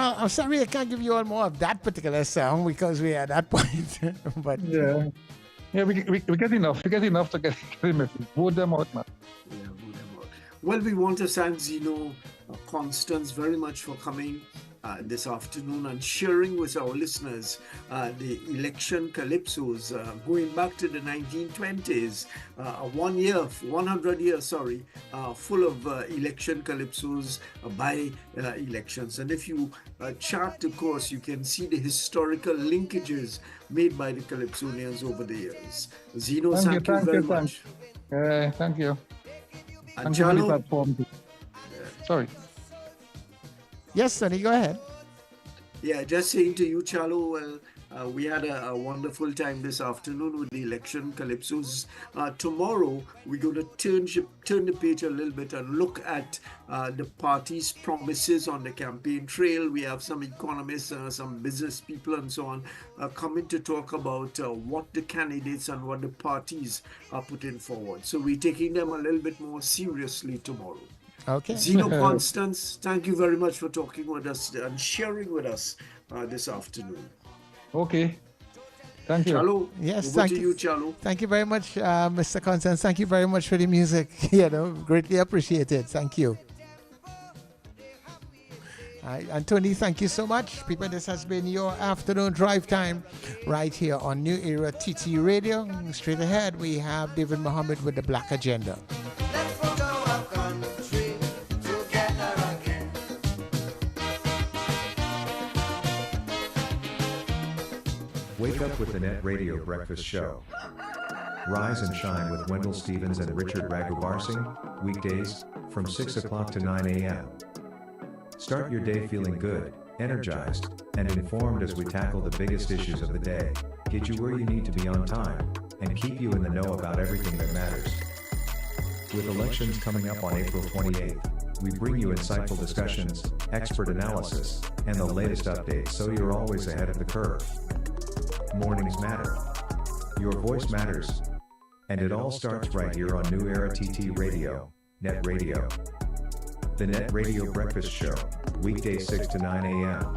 Well, I'm sorry I can't give you all more of that particular song because we're at that point. But yeah, we get enough. We get enough to get him if we vote them out, man. Yeah, whatever. Well, we want to thank Zeno, Constance very much for coming this afternoon and sharing with our listeners the election calypsos going back to the 1920s, 100 years, full of election calypsos by elections. And if you chart the course, you can see the historical linkages made by the calypsonians over the years. Zeno, thank you very much. Thank you. And Thank you for the Chalo? platform. Sorry. yes, Sonny, go ahead. Yeah, just saying to you, Chalo, well, we had a wonderful time this afternoon with the election calypsos. Tomorrow, we're going to turn the page a little bit and look at the party's promises on the campaign trail. We have some economists, some business people and so on coming to talk about what the candidates and what the parties are putting forward. So we're taking them a little bit more seriously tomorrow. Okay. Zeno, Constance, thank you very much for talking with us and sharing with us this afternoon. Okay. Thank you. Chalo, Yes, over thank to you. you, Chalo. Thank you very much, Mr. Constance. Thank you very much for the music. Greatly appreciated. Thank you. And Tony, thank you so much. People, this has been your afternoon drive time right here on New Era TT Radio. Straight ahead, we have David Muhammad with the Black Agenda. Wake up with the Net Radio Breakfast Show. Rise and shine with Wendell Stevens and Richard Raghuvarsing, weekdays, from 6 o'clock to 9 a.m. Start your day feeling good, energized, and informed as we tackle the biggest issues of the day, get you where you need to be on time, and keep you in the know about everything that matters. With elections coming up on April 28th, we bring you insightful discussions, expert analysis, and the latest updates so you're always ahead of the curve. Mornings matter. Your voice matters. And it all starts right here on New Era TT Radio, Net Radio. The Net Radio Breakfast Show, weekdays 6 to 9 a.m.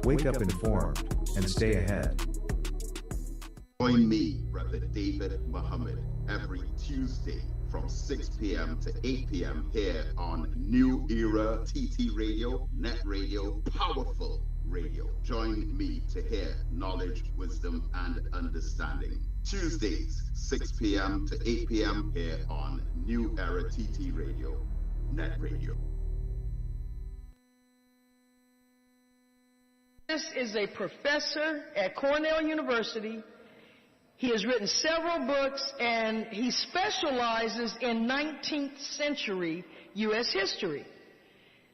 Wake up informed and stay ahead. Join me, Brother David Muhammad, every Tuesday from 6 p.m. to 8 p.m. here on New Era TT Radio, Net Radio, Powerful Radio. Join me to hear knowledge, wisdom, and understanding. Tuesdays, 6 p.m. to 8 p.m. here on New Era TT Radio, Net Radio. This is a professor at Cornell University. He has written several books, and he specializes in 19th century U.S. history.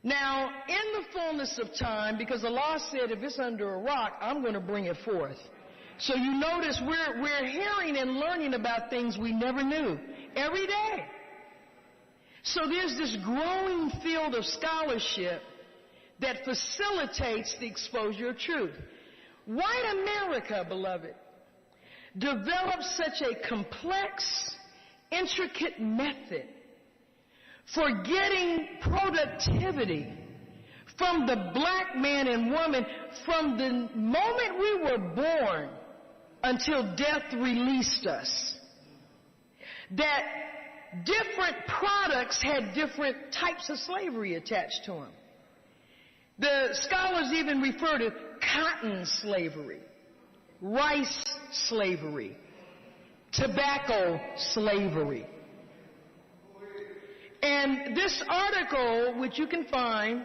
Now, in the fullness of time, because Allah said, if it's under a rock, I'm going to bring it forth. So you notice we're hearing and learning about things we never knew every day. So there's this growing field of scholarship that facilitates the exposure of truth. White America, beloved, developed such a complex, intricate method for getting productivity from the black man and woman from the moment we were born until death released us, that different products had different types of slavery attached to them. The scholars even refer to cotton slavery, rice slavery, tobacco slavery. And this article, which you can find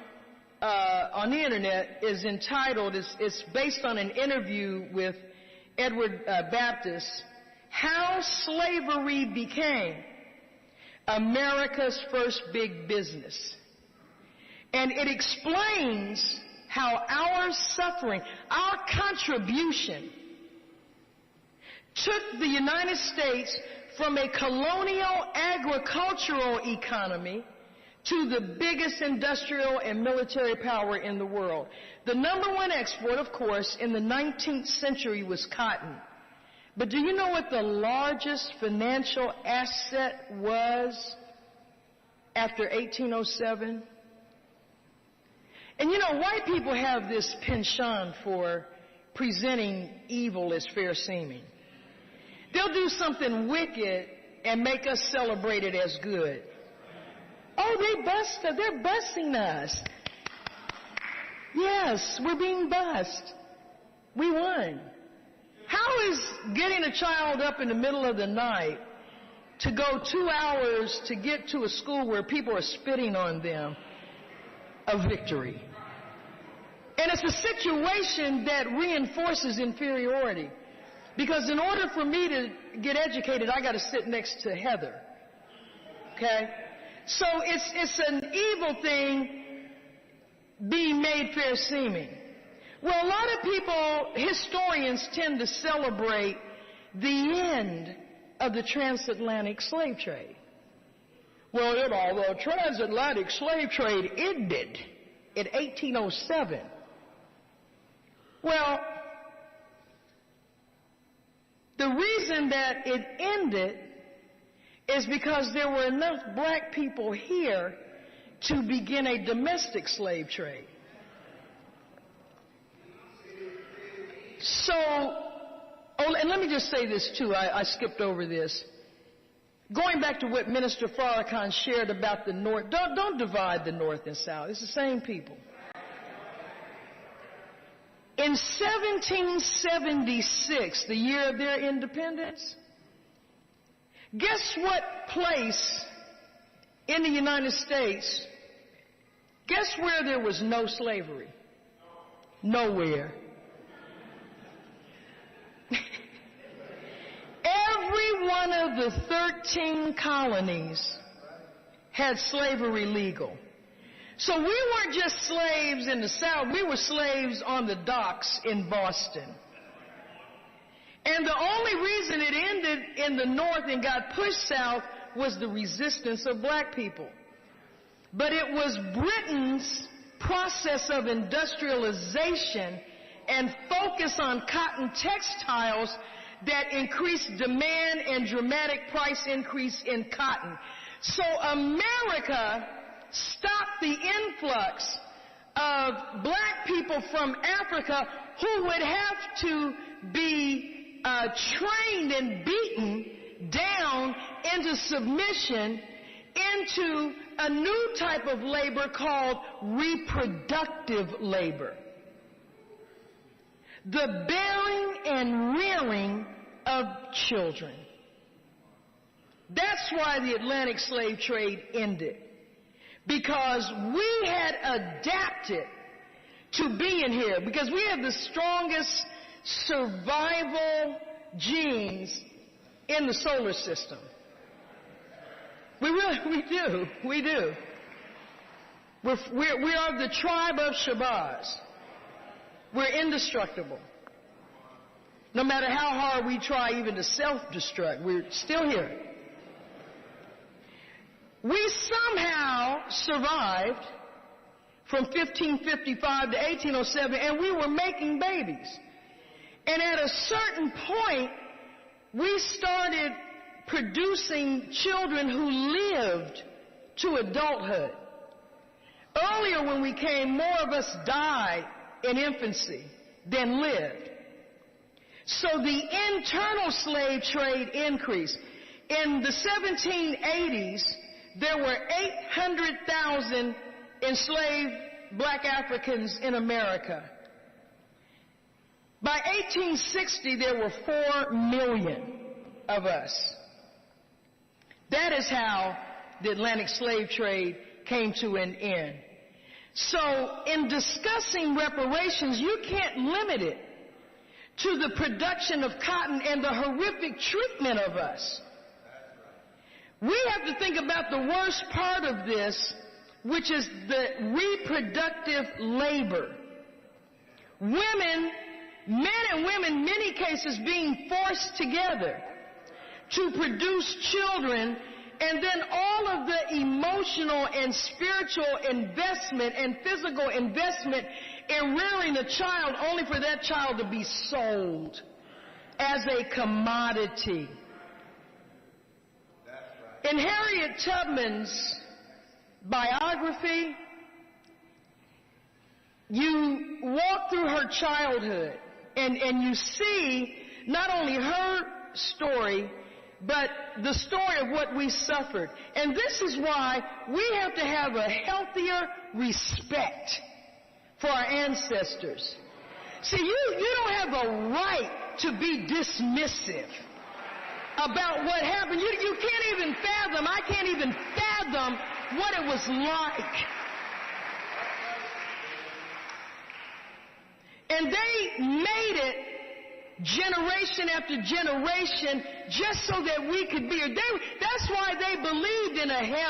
on the internet, is entitled, it's based on an interview with Edward Baptist, How Slavery Became America's First Big Business. And it explains how our suffering, our contribution, took the United States from a colonial agricultural economy to the biggest industrial and military power in the world. The number one export, of course, in the 19th century was cotton. But do you know what the largest financial asset was after 1807? And you know, white people have this penchant for presenting evil as fair seeming. They'll do something wicked and make us celebrate it as good. Oh, they're busing us. Yes, we're being bussed. We won. How is getting a child up in the middle of the night to go 2 hours to get to a school where people are spitting on them a victory? And it's a situation that reinforces inferiority. Because in order for me to get educated, I got to sit next to Heather. Okay? So it's an evil thing being made fair seeming. Well, a lot of people, historians, tend to celebrate the end of the transatlantic slave trade. Well, the transatlantic slave trade ended in 1807. Well, the reason that it ended is because there were enough black people here to begin a domestic slave trade. So, and let me just say this too, I skipped over this. Going back to what Minister Farrakhan shared about the North, don't divide the North and South. It's the same people. In 1776, the year of their independence, guess what place in the United States, guess where there was no slavery? Nowhere. Every one of the 13 colonies had slavery legal. So we weren't just slaves in the South, we were slaves on the docks in Boston. And the only reason it ended in the North and got pushed south was the resistance of black people. But it was Britain's process of industrialization and focus on cotton textiles that increased demand and dramatic price increase in cotton. So America stopped the influx of black people from Africa who would have to be trained and beaten down into submission into a new type of labor called reproductive labor. The bearing and rearing of children. That's why the Atlantic slave trade ended. Because we had adapted to being here. Because we have the strongest survival genes in the solar system. We do. We are the tribe of Shabazz. We're indestructible. No matter how hard we try even to self-destruct, we're still here. We somehow survived from 1555 to 1807, and we were making babies. And at a certain point, we started producing children who lived to adulthood. Earlier when we came, more of us died in infancy than lived. So the internal slave trade increased. In the 1780s, there were 800,000 enslaved black Africans in America. By 1860, there were 4 million of us. That is how the Atlantic slave trade came to an end. So in discussing reparations, you can't limit it to the production of cotton and the horrific treatment of us. We have to think about the worst part of this, which is the reproductive labor. Women, men and women, in many cases being forced together to produce children, and then all of the emotional and spiritual investment and physical investment in rearing a child only for that child to be sold as a commodity. In Harriet Tubman's biography, you walk through her childhood and you see not only her story, but the story of what we suffered. And this is why we have to have a healthier respect for our ancestors. See, you don't have a right to be dismissive about what happened. You can't even fathom, I can't even fathom what it was like. And they made it generation after generation just so that we could be here. That's why they believed in a heaven.